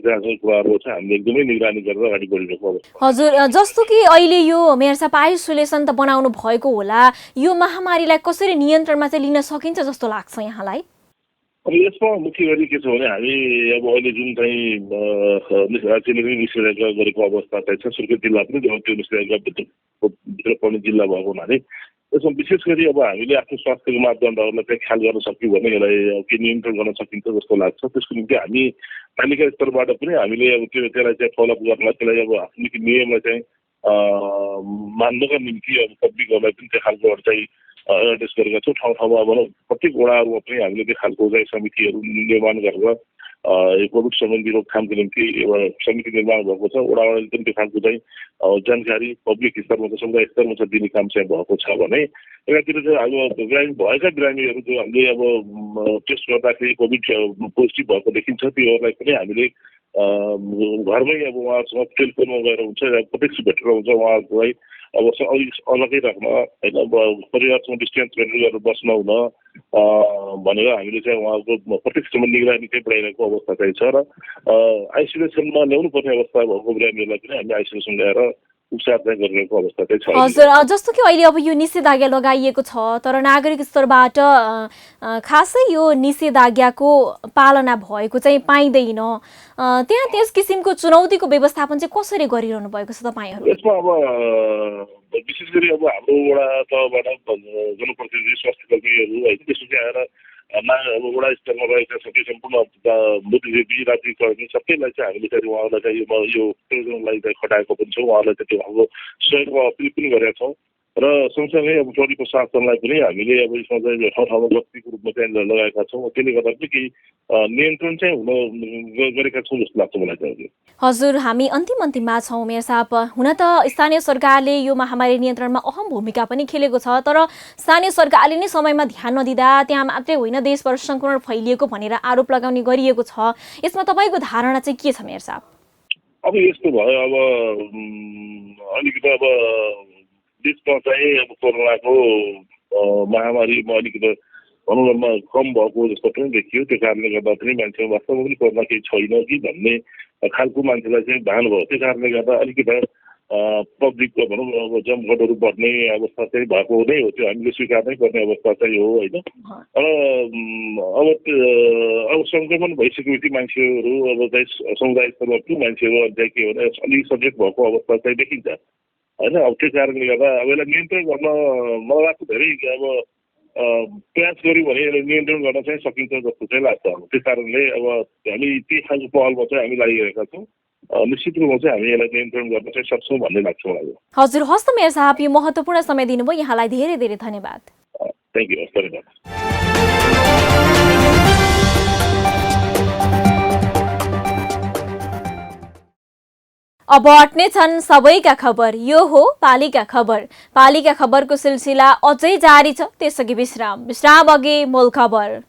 जाँचको कुराहरू चाहिँ हामीले एकदमै निगरानी गरेर अगाडि बढिरहेको अवस्था। हजुर, जस्तो कि अहिले यो मेयर साहब आइसोलेसन त बनाउनु भएको होला, यो महामारीलाई कसरी नियन्त्रणमा चाहिँ लिन सकिन्छ जस्तो लाग्छ यहाँलाई? अब यसमा मुख्य गरी के छ भने हामी अब अहिले जुन चाहिँ राज्यले पनि निषेधाज्ञा गरेको अवस्था चाहिँ छ, सुर्खेत जिल्ला पनि त्यो निषेधाज्ञाभित्र पर्ने जिल्ला भएको हुनाले यसमा विशेष गरी अब हामीले आफ्नो स्वास्थ्यको मापदण्डहरूलाई चाहिँ ख्याल गर्न सक्यौँ भने यसलाई के नियन्त्रण गर्न सकिन्छ जस्तो लाग्छ। त्यसको निम्ति हामी पालिका स्तरबाट पनि हामीले अब त्यसलाई चाहिँ फलोअप गर्न, त्यसलाई अब आफ्नो नियमलाई चाहिँ मान्नका निम्ति अब पब्लिकहरूलाई पनि त्यो खालको चाहिँ एडरेस गरेका छौँ। ठाउँ ठाउँमा भनौँ प्रत्येक वडाहरूमा पनि हामीले त्यो खालको चाहिँ समितिहरू निर्माण गरेर कोभिड सम्बन्धी रोकथामको निम्ति एउटा समिति निर्माण भएको छ। वडावाडाले पनि त्यो खालको चाहिँ जानकारी पब्लिक स्तरमा छ, समुदाय स्तरमा छ दिने काम चाहिँ भएको छ भने एकातिर चाहिँ अब भएका बिरामीहरू जो हामीले अब टेस्ट गर्दाखेरि कोभिड पोजिटिभ भएको देखिन्छ त्योहरूलाई पनि हामीले घरमै अब उहाँहरूसँग टेलिफोनमा गएर हुन्छ या प्रत्यक्ष भेटेर हुन्छ उहाँहरूलाई अब अलगै राख्न होइन, अब परिवारसँग डिस्टेन्स मेन्टेन गरेर बस्न हुन भनेर हामीले चाहिँ उहाँको प्रत्यक्षमा निगरानी चाहिँ बढाइरहेको अवस्था चाहिँ छ र आइसोलेसनमा ल्याउनु पर्ने अवस्था भएको बिरामीहरूलाई पनि हामी आइसोलेसन ल्याएर उपचार चाहिँ गरिरहेको अवस्था चाहिँ छ। हजुर, जस्तो कि अहिले अब यो निषेधाज्ञा लगाइएको छ तर नागरिक स्तरबाट खासै यो निषेधाज्ञाको पालना भएको चाहिँ पाइँदैन, त्यहाँ त्यस किसिमको चुनौतीको व्यवस्थापन चाहिँ कसरी गरिरहनु भएको छ तपाईँहरू? यसमा अब विशेष गरी अब हाम्रो वडा तहबाट जनप्रतिनिधि स्वास्थ्य कर्मीहरू है त्यसपछि आएर अब वडा स्तरमा रहेका सबै सम्पूर्ण बुद्धिजीवी राजनीतिक कर्मी सबैलाई चाहिँ हामीले चाहिँ उहाँहरूलाई चाहिँ यो प्रयोजनलाई चाहिँ खटाएको पनि छौँ। उहाँहरूलाई चाहिँ त्यो हाम्रो सहयोगको अपिल पनि गरेका छौँ र सँगसँगै अब टोली प्रशासनलाई पनि हामीले अब यसमा चाहिँ ठाउँ ठाउँमा गस्तीको रूपमा चाहिँ लगाएका छौँ। त्यसले गर्दा पनि केही नियन्त्रण चाहिँ हुन गरेका छौँ जस्तो लाग्छ मलाई चाहिँ। हजुर, हामी अन्तिममा छौँ मेयर साहब। हुन त स्थानीय सरकारले यो महामारी नियन्त्रणमा अहम भूमिका पनि खेलेको छ तर स्थानीय सरकारले नै समयमा ध्यान नदिँदा त्यहाँ मात्रै होइन देशभर सङ्क्रमण फैलिएको भनेर आरोप लगाउने गरिएको छ। यसमा तपाईँको धारणा चाहिँ के छ मेयर साहब? अब यस्तो भयो, अब अलिकति अब देशमा चाहिँ अब कोरोनाको महामारीमा अलिकति भनौँ न कम भएको जस्तो पनि देखियो। त्यो कारणले गर्दा पनि मान्छेमा वास्तवमा पनि कोरोना केही छैन कि भन्ने खालको मान्छेलाई चाहिँ भान भयो। त्यो कारणले गर्दा अलिकति पब्लिकको भनौँ अब जमघटहरू बढ्ने अवस्था चाहिँ भएको नै हो। त्यो हामीले स्वीकार नै गर्ने अवस्था चाहिँ हो होइन। अब सङ्क्रमण भइसकेपछि मान्छेहरू अब चाहिँ समुदाय स्तरमा पनि मान्छेहरू चाहिँ के भने अलिक सचेत भएको अवस्था चाहिँ देखिन्छ होइन। अब त्यो कारणले गर्दा अब यसलाई नियन्त्रण गर्न मलाई लाग्छ धेरै अब प्रयास गऱ्यौँ भने यसलाई नियन्त्रण गर्न चाहिँ सकिन्छ जस्तो चाहिँ लाग्छ। त्यस कारणले अब हामी त्यही खालको पहलमा चाहिँ हामी लागिरहेका छौँ। निश्चित रूपमा चाहिँ हामी यसलाई नियन्त्रण गर्न चाहिँ सक्छौँ भन्ने लाग्छ मलाई। हजुर, हस्त मेयर साहब, यो महत्त्वपूर्ण समय दिनुभयो, यहाँलाई धेरै धेरै धन्यवाद। थ्याङ्क यू, धन्यवाद। अब अट्ने छन् सबैका खबर, यो हो पालिका खबर। पालिका खबरको सिलसिला अझै जारी छ, त्यसअघि विश्राम अघि मूल खबर।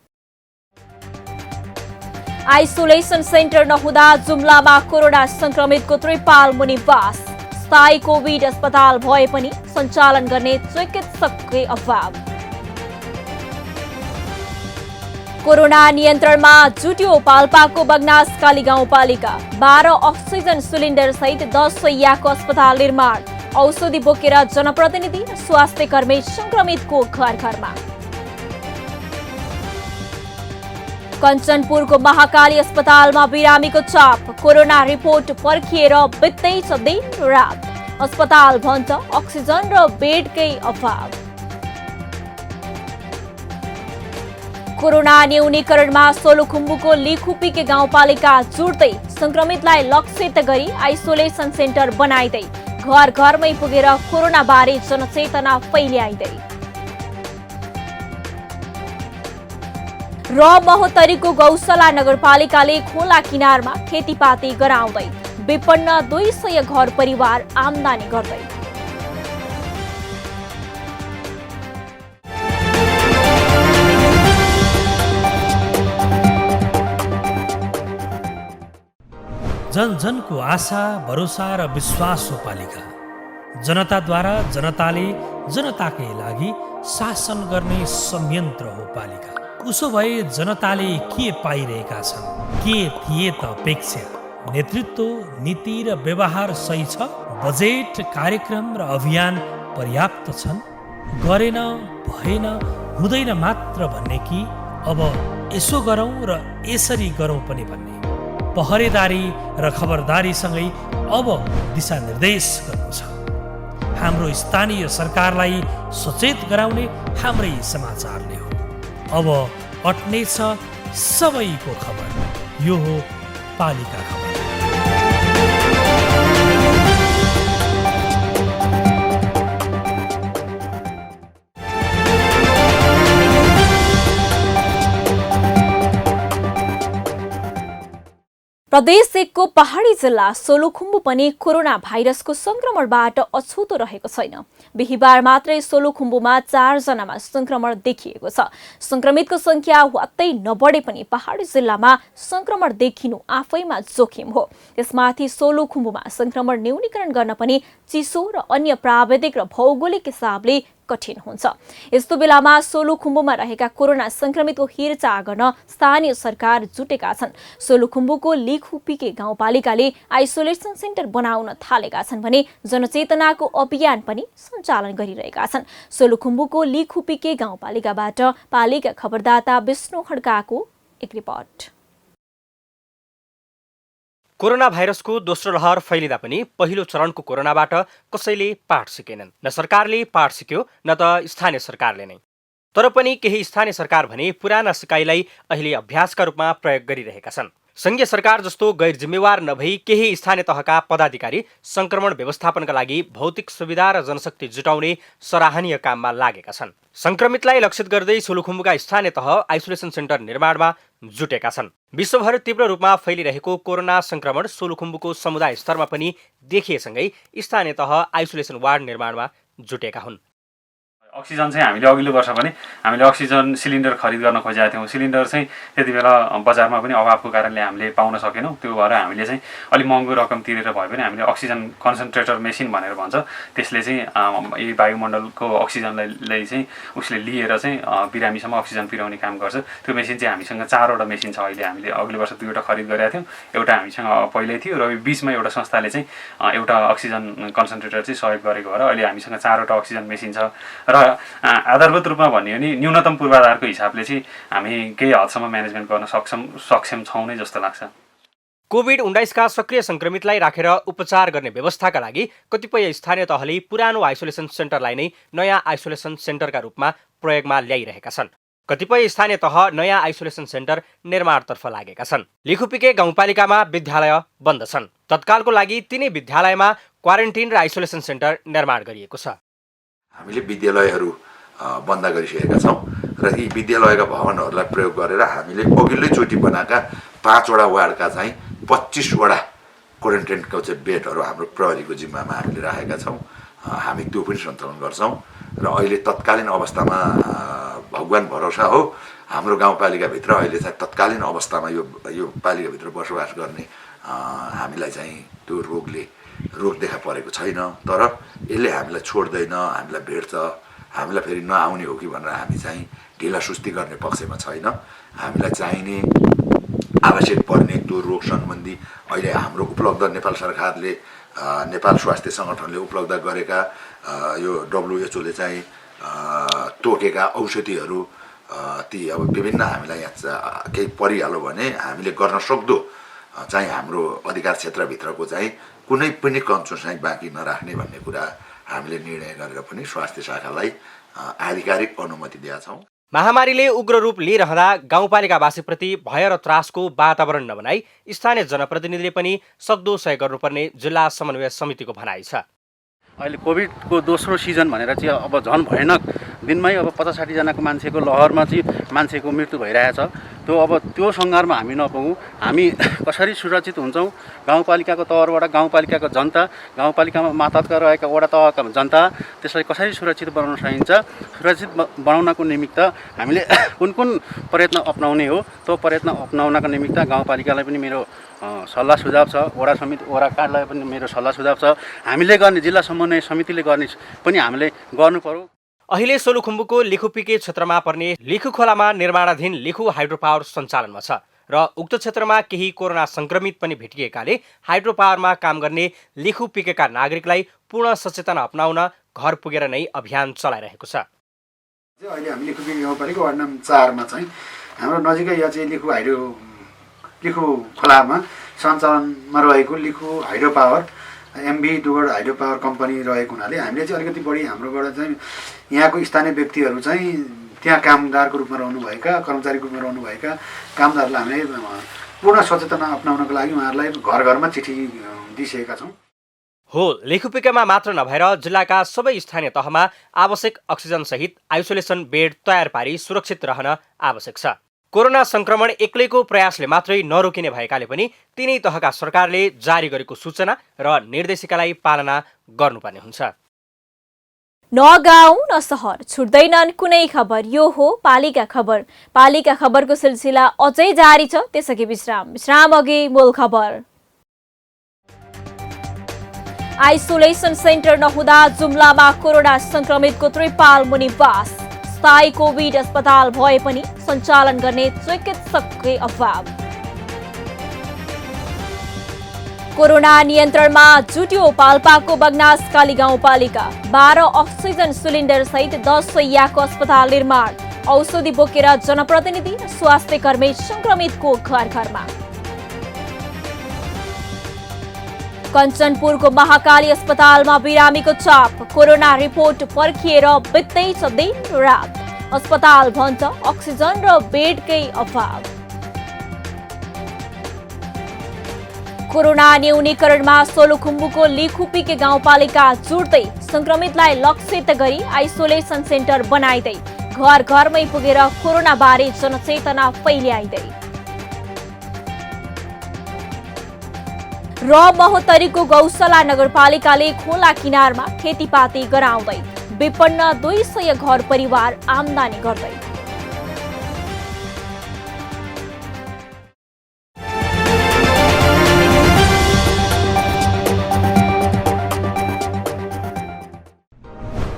आइसोलेसन सेन्टर नहुँदा जुम्लामा कोरोना संक्रमितको त्रिपाल मुनिवास। स्थायी कोभिड अस्पताल भए पनि सञ्चालन गर्ने चिकित्सककै अभाव। कोरोना नियन्त्रणमा जुट्यो पाल्पाको बगनासकाली गाउँपालिका। 12 अक्सिजन सिलिन्डर सहित 10 शैय्याको अस्पताल निर्माण। औषधि बोकेर जनप्रतिनिधि र स्वास्थ्य कर्मी संक्रमितको घर घरमा। कञ्चनपुरको महाकाली अस्पतालमा बिरामीको चाप। कोरोना रिपोर्ट पर्खिएर बित्दैछ दिन रात। अस्पताल भन्छ अक्सिजन र बेडकै अभाव। कोरोना न्यूनीकरणमा सोलुखुम्बुको लिखुपीके गाउँपालिका जुट्दै संक्रमितलाई लक्षित गरी आइसोलेसन सेन्टर बनाइदै घर घरमै पुगेर कोरोना बारे जनचेतना फैल्याइदै। र महोत्तरीको गौशाला नगरपालिकाले खोला किनारमा खेतीपाती गराउँदै विपन्न 200 घर परिवार आम्दानी गर्दै। जन जनको आशा भरोसा र विश्वास हो पालिका। जनताद्वारा जनताले जनताकै लागि शासन गर्ने संयन्त्र हो पालिका। उसो भए जनताले के पाइरहेका छन्, के थिए त अपेक्षा? नेतृत्व, नीति र व्यवहार सही छ? बजेट, कार्यक्रम र अभियान पर्याप्त छन्? गरेन, भएन, हुँदैन मात्र भन्ने कि अब यसो गरौँ र यसरी गरौँ पनि भन्ने पहरेदारी र खबरदारीसँगै अब दिशानिर्देश गर्नु छ। हाम्रो स्थानीय सरकारलाई सचेत गराउने हाम्रै समाचारले हो। अब अट्नेछ सबैको खबर। यो हो पालिका खबर। प्रदेश 1 को पहाडी जिल्ला सोलुखुम्बु पनि कोरोना भाइरसको संक्रमणबाट अछुतो रहेको छैन। बिहिबार मात्रै सोलुखुम्बुमा 4 जनामा संक्रमण देखिएको छ। संक्रमितको संख्या वात्तै नबढे पनि पहाडी जिल्लामा संक्रमण देखिनु आफैमा जोखिम हो। त्यसमाथि सोलुखुम्बुमा संक्रमण न्यूनीकरण गर्न पनि चिसो र अन्य प्राविधिक र भौगोलिक हिसाबले कठिन हुन्छ। यस्तो बेलामा सोलुखुम्बुमा रहेका कोरोना संक्रमितको हेरचाह गर्न स्थानीय सरकार जुटेका छन्। सोलुखुम्बुको लिखुपिके गाउँपालिकाले आइसोलेसन सेन्टर बनाउन थालेका छन् भने जनचेतनाको अभियान पनि सञ्चालन गरिरहेका छन्। सोलुखुम्बुको लिखुपिके गाउँपालिकाबाट पालिका खबरदाता विष्णु खड्काको एक रिपोर्ट। कोरोना भाइरसको दोस्रो लहर फैलिँदा पनि पहिलो चरणको कोरोनाबाट कसैले पाठ सिकेनन्। न सरकारले पाठ सिक्यो न त स्थानीय सरकारले नै। तर पनि केही स्थानीय सरकार भने पुराना सिकाइलाई अहिले अभ्यासका रूपमा प्रयोग गरिरहेका छन्। संघीय सरकार जस्तो गैर जिम्मेवार नभई केही स्थानीय तहका पदाधिकारी संक्रमण व्यवस्थापनका लागि भौतिक सुविधा र जनशक्ति जुटाउने सराहनीय काममा लागेका छन्। संक्रमितलाई लक्षित गर्दै सोलुखुम्बुका स्थानीय तह आइसोलेसन सेन्टर निर्माणमा जुटेका छन्। विश्वभर तीव्र रूपमा फैलिरहेको कोरोना संक्रमण सोलुखुम्बुको समुदाय स्तरमा पनि देखिएसँगै स्थानीय तह आइसोलेसन वार्ड निर्माणमा जुटेका हुन्। अक्सिजन चाहिँ हामीले अघिल्लो वर्ष पनि हामीले अक्सिजन सिलिन्डर खरिद गर्न खोजेका थियौँ। सिलिन्डर चाहिँ त्यति बेला बजारमा पनि अभावको कारणले हामीले पाउन सकेनौँ। त्यो भएर हामीले चाहिँ अलिक महँगो रकम तिरेर भए पनि हामीले अक्सिजन कन्सन्ट्रेटर मेसिन भनेर भन्छ, त्यसले चाहिँ यही वायुमण्डलको अक्सिजनलाई चाहिँ उसले लिएर चाहिँ बिरामीसम्म अक्सिजन पुर्याउने काम गर्छ। त्यो मेसिन चाहिँ हामीसँग 4वटा मेसिन छ। अहिले हामीले अघिल्लो वर्ष 2वटा खरिद गरेका थियौँ। एउटा हामीसँग पहिल्यै थियो र बिचमा एउटा संस्थाले चाहिँ एउटा अक्सिजन कन्सन्ट्रेटर चाहिँ सहयोग गरेको भएर अहिले हामीसँग 4वटा अक्सिजन मेसिन छ। र आधारभूत रूपमा भन्यो भने न्यूनतम पूर्वाधारको हिसाबले चाहिँ हामी केही हदसम्म म्यानेजमेन्ट गर्न सक्षम छौँ नै जस्तो लाग्छ। कोभिड-19 का सक्रिय संक्रमितलाई राखेर उपचार गर्ने व्यवस्थाका लागि कतिपय स्थानीय तहले पुरानो आइसोलेसन सेन्टरलाई नै नयाँ आइसोलेसन सेन्टरका रूपमा प्रयोगमा ल्याइरहेका छन्। कतिपय स्थानीय तह नयाँ आइसोलेसन सेन्टर निर्माणतर्फ लागेका छन्। लिखुपिके गाउँपालिकामा विद्यालय बन्द छन्। तत्कालको लागि तिनै विद्यालयमा क्वारेन्टिन र आइसोलेसन सेन्टर निर्माण गरिएको छ। हामीले विद्यालयहरू बन्द गरिसकेका छौँ र यी विद्यालयका भवनहरूलाई प्रयोग गरेर हामीले अघिल्लोचोटि बनाएका 5वटा वार्डका चाहिँ 25वटा क्वारेन्टाइनको चाहिँ बेडहरू हाम्रो प्रहरीको जिम्मामा हामीले राखेका छौँ। हामी त्यो पनि सञ्चालन गर्छौँ र अहिले तत्कालीन अवस्थामा भगवान भरोसा हो हाम्रो गाउँपालिकाभित्र अहिले चाहिँ तत्कालीन अवस्थामा यो पालिकाभित्र बसोबास गर्ने हामीलाई चाहिँ त्यो रोग देखा परेको छैन। तर यसले हामीलाई छोड्दैन, हामीलाई भेट्छ, हामीलाई फेरि नआउने हो कि भनेर हामी चाहिँ ढिला सुस्ती गर्ने पक्षमा छैन। हामीलाई चाहिने आवश्यक पर्ने त्यो रोग सम्बन्धी अहिले हाम्रो उपलब्ध नेपाल सरकारले नेपाल स्वास्थ्य सङ्गठनले उपलब्ध गरेका यो WHO ले चाहिँ तोकेका औषधिहरू ती अब विभिन्न हामीलाई यहाँ केही परिहाल्यो भने हामीले गर्न सक्दो चाहिँ हाम्रो अधिकार क्षेत्रभित्रको चाहिँ कुनै पनि कन्सो चाहिँ बाँकी नराख्ने भन्ने कुरा हामीले निर्णय गरेर पनि स्वास्थ्य शाखालाई आधिकारिक अनुमति दिएका छौँ। महामारीले उग्र रूप लिइरहँदा गाउँपालिकावासीप्रति भय र त्रासको वातावरण नबनाई स्थानीय जनप्रतिनिधिले पनि सक्दो सहयोग गर्नुपर्ने जिल्ला समन्वय समितिको भनाइ छ। अहिले कोभिडको दोस्रो सिजन भनेर चाहिँ अब झन् भयानक दिनमै अब 50-60 जनाको मान्छेको लहरमा चाहिँ मान्छेको मृत्यु भइरहेछ। त्यो सङ्घारमा हामी नपुगौँ, हामी कसरी सुरक्षित हुन्छौँ, गाउँपालिकाको तहबाट गाउँपालिकाको जनता, गाउँपालिकामा मातहतका रहेका वडा तहका जनता, त्यसलाई कसरी सुरक्षित बनाउन सकिन्छ, सुरक्षित बनाउनको निमित्त हामीले कुन कुन प्रयत्न अपनाउने हो त्यो प्रयत्न अपनाउनका निमित्त गाउँपालिकालाई पनि मेरो सल्लाह सुझाव छ, वडा समिति वडा कार्यालय पनि मेरो सल्लाह सुझाव छ। हामीले गर्ने जिल्ला समन्वय समितिले गर्ने पनि हामीले गर्नु पर्यो। अहिले सोलुखुम्बुको लिखुपिके क्षेत्रमा पर्ने लिखु खोलामा निर्माणाधीन लिखु हाइड्रो पावर सञ्चालनमा छ र उक्त क्षेत्रमा केही कोरोना संक्रमित पनि भेटिएकाले हाइड्रो पावरमा काम गर्ने लिखुपिकेका नागरिकलाई पूर्ण सचेतना अपनाउन घर पुगेर नै अभियान चलाइरहेको छ। अहिले हामी लिखुपिके गाउँपालिका वार्ड नम्बर 4 मा चाहिँ हाम्रो नजिकै यहाँ चाहिँ लिखु खोलामा सञ्चालनमा रहेको लिखु हाइड्रो पावर एमबी डुवर्स हाइड्रो पावर कम्पनी रहेको हुनाले हामीले चाहिँ अलिकति बढी हाम्रोबाट चाहिँ यहाँको स्थानीय व्यक्तिहरू चाहिँ त्यहाँ कामदारको रूपमा रहनुभएका कर्मचारीको रूपमा रहनुभएका कामदारलाई हामीले पूर्ण सचेतना अपनाउनको लागि उहाँहरूलाई घर घरमा चिठी दिइसकेका छौँ। हो, लेखुपिकामा मात्र नभएर जिल्लाका सबै स्थानीय तहमा आवश्यक अक्सिजनसहित आइसोलेसन बेड तयार पारी सुरक्षित रहन आवश्यक छ। कोरोना संक्रमण एक्लैको प्रयासले मात्रै नरोकिने भएकाले पनि तिनै तहका सरकारले जारी गरेको सूचना र निर्देशिकालाई पालना गर्नुपर्ने हुन्छ। न गाउँ न सहर छुट्दैनन् कुनै खबर। यो हो पालिका खबर। पालिका खबरको सिलसिला अझै जारी छ, त्यसअघि विश्राम अघि मूल खबर। आइसोलेसन सेन्टर नहुँदा जुम्लामा कोरोना संक्रमितको त्रिपाल मुनि वास। स्थायी कोभिड अस्पताल भए पनि सञ्चालन गर्ने चिकित्सककै अभाव। कोरोना नियन्त्रणमा जुट्यो पाल्पाको बगनासकाली गाउँपालिका। 12 अक्सिजन सिलिन्डर सहित 10 शैय्याको अस्पताल निर्माण। औषधि बोकेर जनप्रतिनिधि र स्वास्थ्य कर्मी संक्रमितको घर घरमा। कञ्चनपुरको महाकाली अस्पतालमा बिरामीको चाप। कोरोना रिपोर्ट पर्खिएर बित्दैछ दिन रात। अस्पताल भन्छ अक्सिजन र बेडकै अभाव। कोरोना न्यूनीकरणमा सोलुखुम्बुको लिखुपिके गाउँपालिका जुट्दै संक्रमितलाई लक्षित गरी आइसोलेसन सेन्टर बनाइदै घर घरमै पुगेर कोरोना बारे जनचेतना फैल्याइदै। र महोत्तरीको गौशाला नगरपालिकाले खोला किनारमा खेतीपाती गराउँदै विपन्न 200 घर परिवार आम्दानी गर्दै।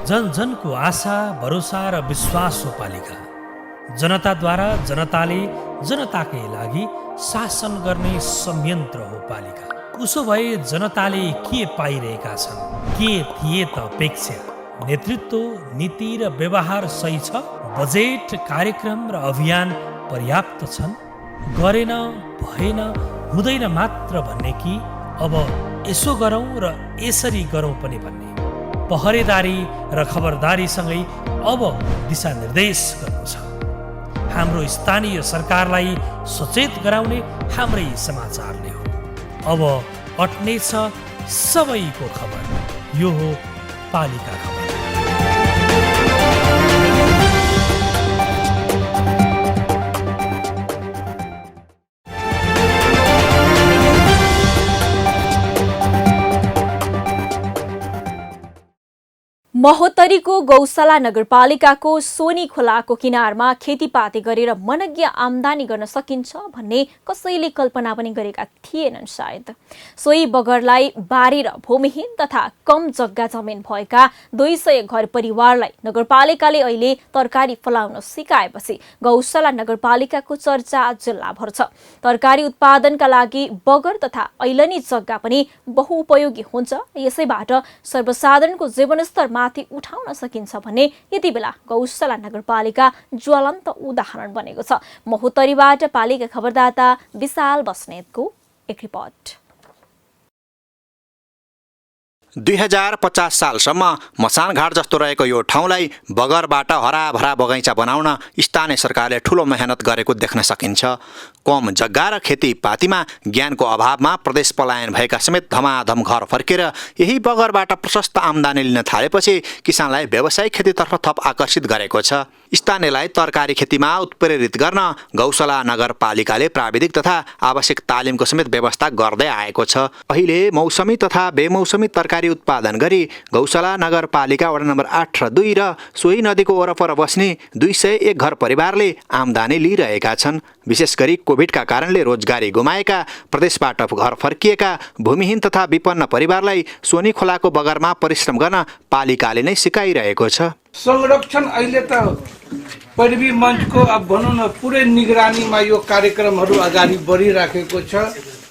जन जनको आशा भरोसा र विश्वास हो पालिका। जनताद्वारा जनताले जनताकै लागि शासन गर्ने संयन्त्र हो पालिका। उसो भए जनताले के पाइरहेका छन्, के थिए त अपेक्षा? नेतृत्व, नीति र व्यवहार सही छ? बजेट, कार्यक्रम र अभियान पर्याप्त छन्? गरेन, भएन, हुँदैन मात्र भन्ने कि अब यसो गरौँ र यसरी गरौँ पनि भन्ने? पहरेदारी र खबरदारीसँगै अब दिशानिर्देश गर्नु छ। हाम्रो स्थानीय सरकारलाई सचेत गराउने हाम्रै समाचारले हो। अब अट्नेछ सबैको खबर। यो हो पालिका खबर। महोत्तरीको गौशाला नगरपालिकाको सोनी खोलाको किनारमा खेतीपाती गरेर मनज्ञ आम्दानी गर्न सकिन्छ भन्ने कसैले कल्पना पनि गरेका थिएनन् सायद। सोही बगरलाई बारी र भूमिहीन तथा कम जग्गा जमिन भएका 200 घर परिवारलाई नगरपालिकाले अहिले तरकारी फलाउन सिकाएपछि गौशाला नगरपालिकाको चर्चा जिल्लाभर छ। तरकारी उत्पादनका लागि बगर तथा ऐलनी जग्गा पनि बहुउपयोगी हुन्छ। यसैबाट सर्वसाधारणको जीवनस्तर उठाउन सकिन्छ भन्ने यति बेला गौशाला नगरपालिका ज्वलन्त उदाहरण बनेको छ। महोत्तरीबाट पालिका खबरदाता विशाल बस्नेतको एक रिपोर्ट। 2050 सालसम्म मसानघाट जस्तो रहेको यो ठाउँलाई बगरबाट हराभरा बगैँचा बनाउन स्थानीय सरकारले ठूलो मेहनत गरेको देख्न सकिन्छ। कम जग्गा र खेतीपातीमा ज्ञानको अभावमा प्रदेश पलायन भएका समेत धमाधम घर फर्केर यही बगरबाट प्रशस्त आम्दानी लिन थालेपछि किसानलाई व्यावसायिक खेतीतर्फ थप आकर्षित गरेको छ। स्थानीयलाई तरकारी खेतीमा उत्प्रेरित गर्न गौशाला नगरपालिकाले प्राविधिक तथा आवश्यक तालिमको समेत व्यवस्था गर्दै आएको छ। अहिले मौसमी तथा बेमौसमी तरकारी उत्पादन गरी गौशाला नगरपालिका वडा नम्बर 8 र 2 र सोही नदीको वरपर बस्ने 201 घर परिवारले आम्दानी लिइरहेका छन्। विशेष गरी कोभिडका कारणले रोजगारी गुमाएका, प्रदेशबाट घर फर्किएका भूमिहीन तथा विपन्न परिवारलाई सोनी खोलाको बगरमा परिश्रम गर्न पालिकाले नै सिकाइरहेको छ। संरक्षण अहिले त परिवी मञ्चको अब भनौँ न पुरै निगरानीमा यो कार्यक्रमहरू अगाडि बढिराखेको छ।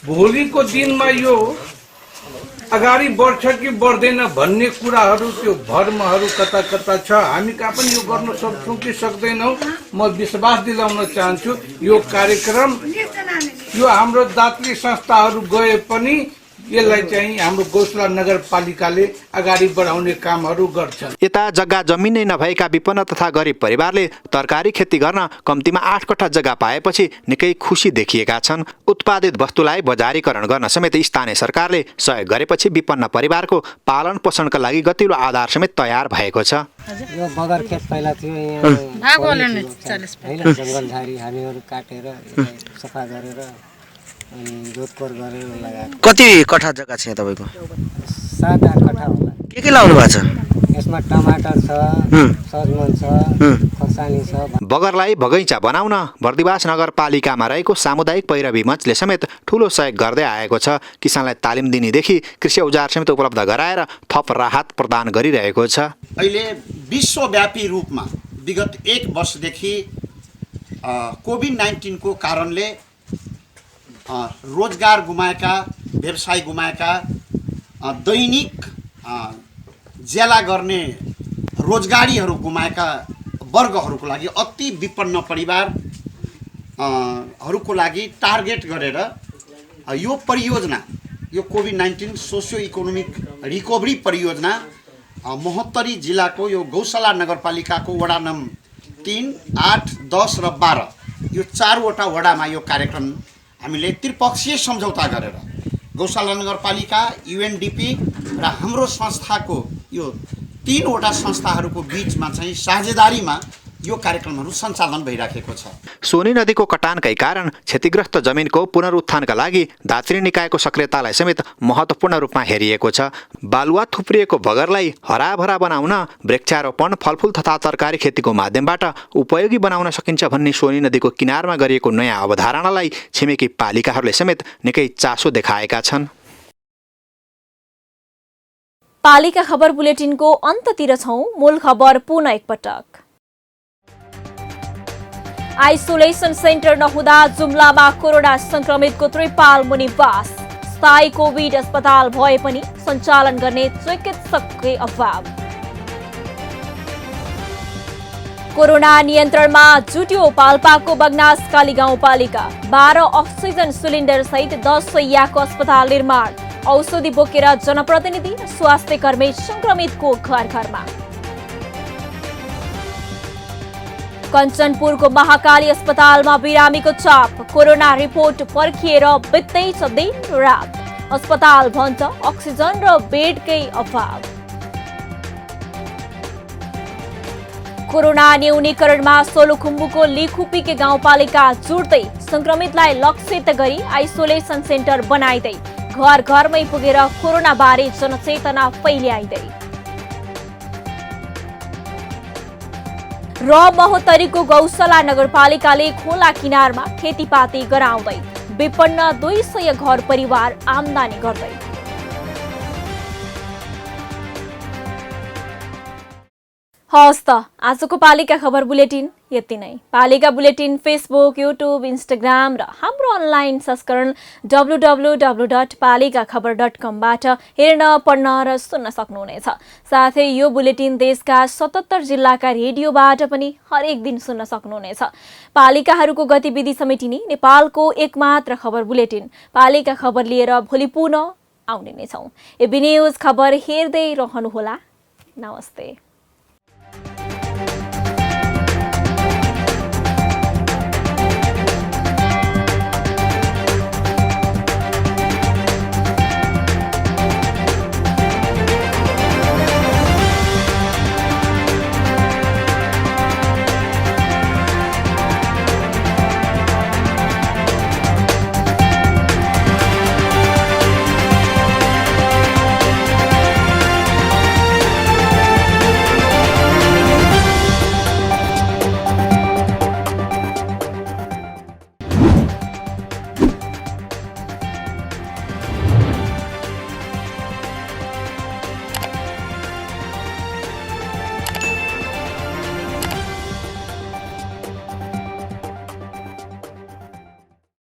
भोलिको दिनमा यो अगाडि बढ्छ कि बढ्दैन भन्ने कुराहरू त्यो भर्महरू कता कता छ। हामी कहाँ पनि यो गर्न सक्छौँ कि सक्दैनौँ। म विश्वास दिलाउन चाहन्छु यो कार्यक्रम यो हाम्रो दातली संस्थाहरू गए पनि यसलाई चाहिँ हाम्रो गौशाला नगरपालिकाले अगाडि बढाउने कामहरू गर्छन्। यता जग्गा जमिन नै नभएका विपन्न तथा गरिब परिवारले तरकारी खेती गर्न कम्तीमा 8 कट्ठा जग्गा पाएपछि निकै खुसी देखिएका छन्। उत्पादित वस्तुलाई बजारीकरण गर्न समेत स्थानीय सरकारले सहयोग गरेपछि विपन्न परिवारको पालन पोषणका लागि गतिलो आधार समेत तयार भएको छ। यो बगर खेत पहिला थियो यहाँ जङ्गल झारी हामीहरू काटेर सफा गरेर जोतकोर गरेर लगाएको। कति कट्ठा जग्गा छ तपाईको? 7-8 कट्ठा होला। के लाउनु भएको छ? यसमा टमाटर छ, सजमन छ, खोर्सानी छ। बगरलाई बगैँचा बनाउन बर्दिवास नगरपालिकामा रहेको सामुदायिक पैरवी मञ्चले समेत ठूलो सहयोग गर्दै आएको छ। किसानलाई तालिम दिनेदेखि कृषि औजार समेत उपलब्ध गराएर थप राहत प्रदान गरिरहेको छ। अहिले विश्वव्यापी रूपमा विगत 1 वर्षदेखि कोभिड-19 को कारणले रोजगार गुमाएका, व्यवसाय गुमाएका, दैनिक ज्याला गर्ने रोजगारीहरू गुमाएका वर्गहरूको लागि अति विपन्न परिवारहरूको लागि टार्गेट गरेर यो परियोजना, यो कोभिड-19 सोसियो इकोनोमिक रिकभरी परियोजना महोत्तरी जिल्लाको यो गौशाला नगरपालिकाको वडा नम्बर 3, 8, 10 र 12 यो 4 वटा वडामा यो कार्यक्रम हामीले त्रिपक्षीय सम्झौता गरेर गौशाला नगरपालिका, UNDP र हाम्रो संस्थाको यो 3 वटा संस्थाहरूको बीचमा चाहिँ साझेदारीमा यो कार्यक्रमहरू सञ्चालन भइराखेको छ। सोनी नदीको कटानकै कारण क्षतिग्रस्त जमिनको पुनरुत्थानका लागि दात्री निकायको सक्रियतालाई समेत महत्त्वपूर्ण रूपमा हेरिएको छ। बालुवा थुप्रिएको बगरलाई हराभरा बनाउन वृक्षारोपण, फलफुल तथा तरकारी खेतीको माध्यमबाट उपयोगी बनाउन सकिन्छ भन्ने सोनी नदीको किनारमा गरिएको नयाँ अवधारणालाई छिमेकी पालिकाहरूले समेत निकै चासो देखाएका छन्। पालिका खबर बुलेटिनको अन्ततिर छौं। मूल खबर पुनः एकपटक। आइसोलेसन सेन्टर नहुँदा जुम्लामा कोरोना संक्रमितको त्रिपाल मुनिवास। स्थायी कोभिड अस्पताल भए पनि सञ्चालन गर्ने चिकित्सककै अभाव। कोरोना नियन्त्रणमा जुट्यो पाल्पाको बगनासकाली गाउँपालिका। 12 अक्सिजन सिलिन्डर सहित 10 शैय्याको अस्पताल निर्माण। औषधि बोकेर जनप्रतिनिधि र स्वास्थ्य कर्मी संक्रमितको घर घरमा। कञ्चनपुरको महाकाली अस्पतालमा बिरामीको चाप। कोरोना रिपोर्ट पर्खिएर बित्दैछ दिन रात। अस्पताल भन्छ अक्सिजन र बेडकै अभाव। कोरोना न्यूनीकरणमा सोलुखुम्बुको लिखुपीके गाउँपालिका जुट्दै संक्रमितलाई लक्षित गरी आइसोलेसन सेन्टर बनाइदै घर घरमै पुगेर कोरोना बारे जनचेतना फैल्याइदै। र महोत्तरीको गौशाला नगरपालिकाले खोला किनारमा खेतीपाती गराउँदै विपन्न 200 घर परिवार आम्दानी गर्दै। हवस् त आजको पालिका खबर बुलेटिन यति नै। पालिका बुलेटिन फेसबुक, युट्युब, इन्स्टाग्राम र हाम्रो अनलाइन संस्करण www.palikakhbar.com बाट हेर्न, पढ्न र सुन्न सक्नुहुनेछ। साथै यो बुलेटिन देशका 77 जिल्लाका रेडियोबाट पनि हरेक दिन सुन्न सक्नुहुनेछ। पालिकाहरूको गतिविधि समेटिने नेपालको एकमात्र खबर बुलेटिन पालिका खबर लिएर भोलि पुनः आउने नै छौं। एबी न्यूज खबर हेर्दै रहनुहोला। नमस्ते।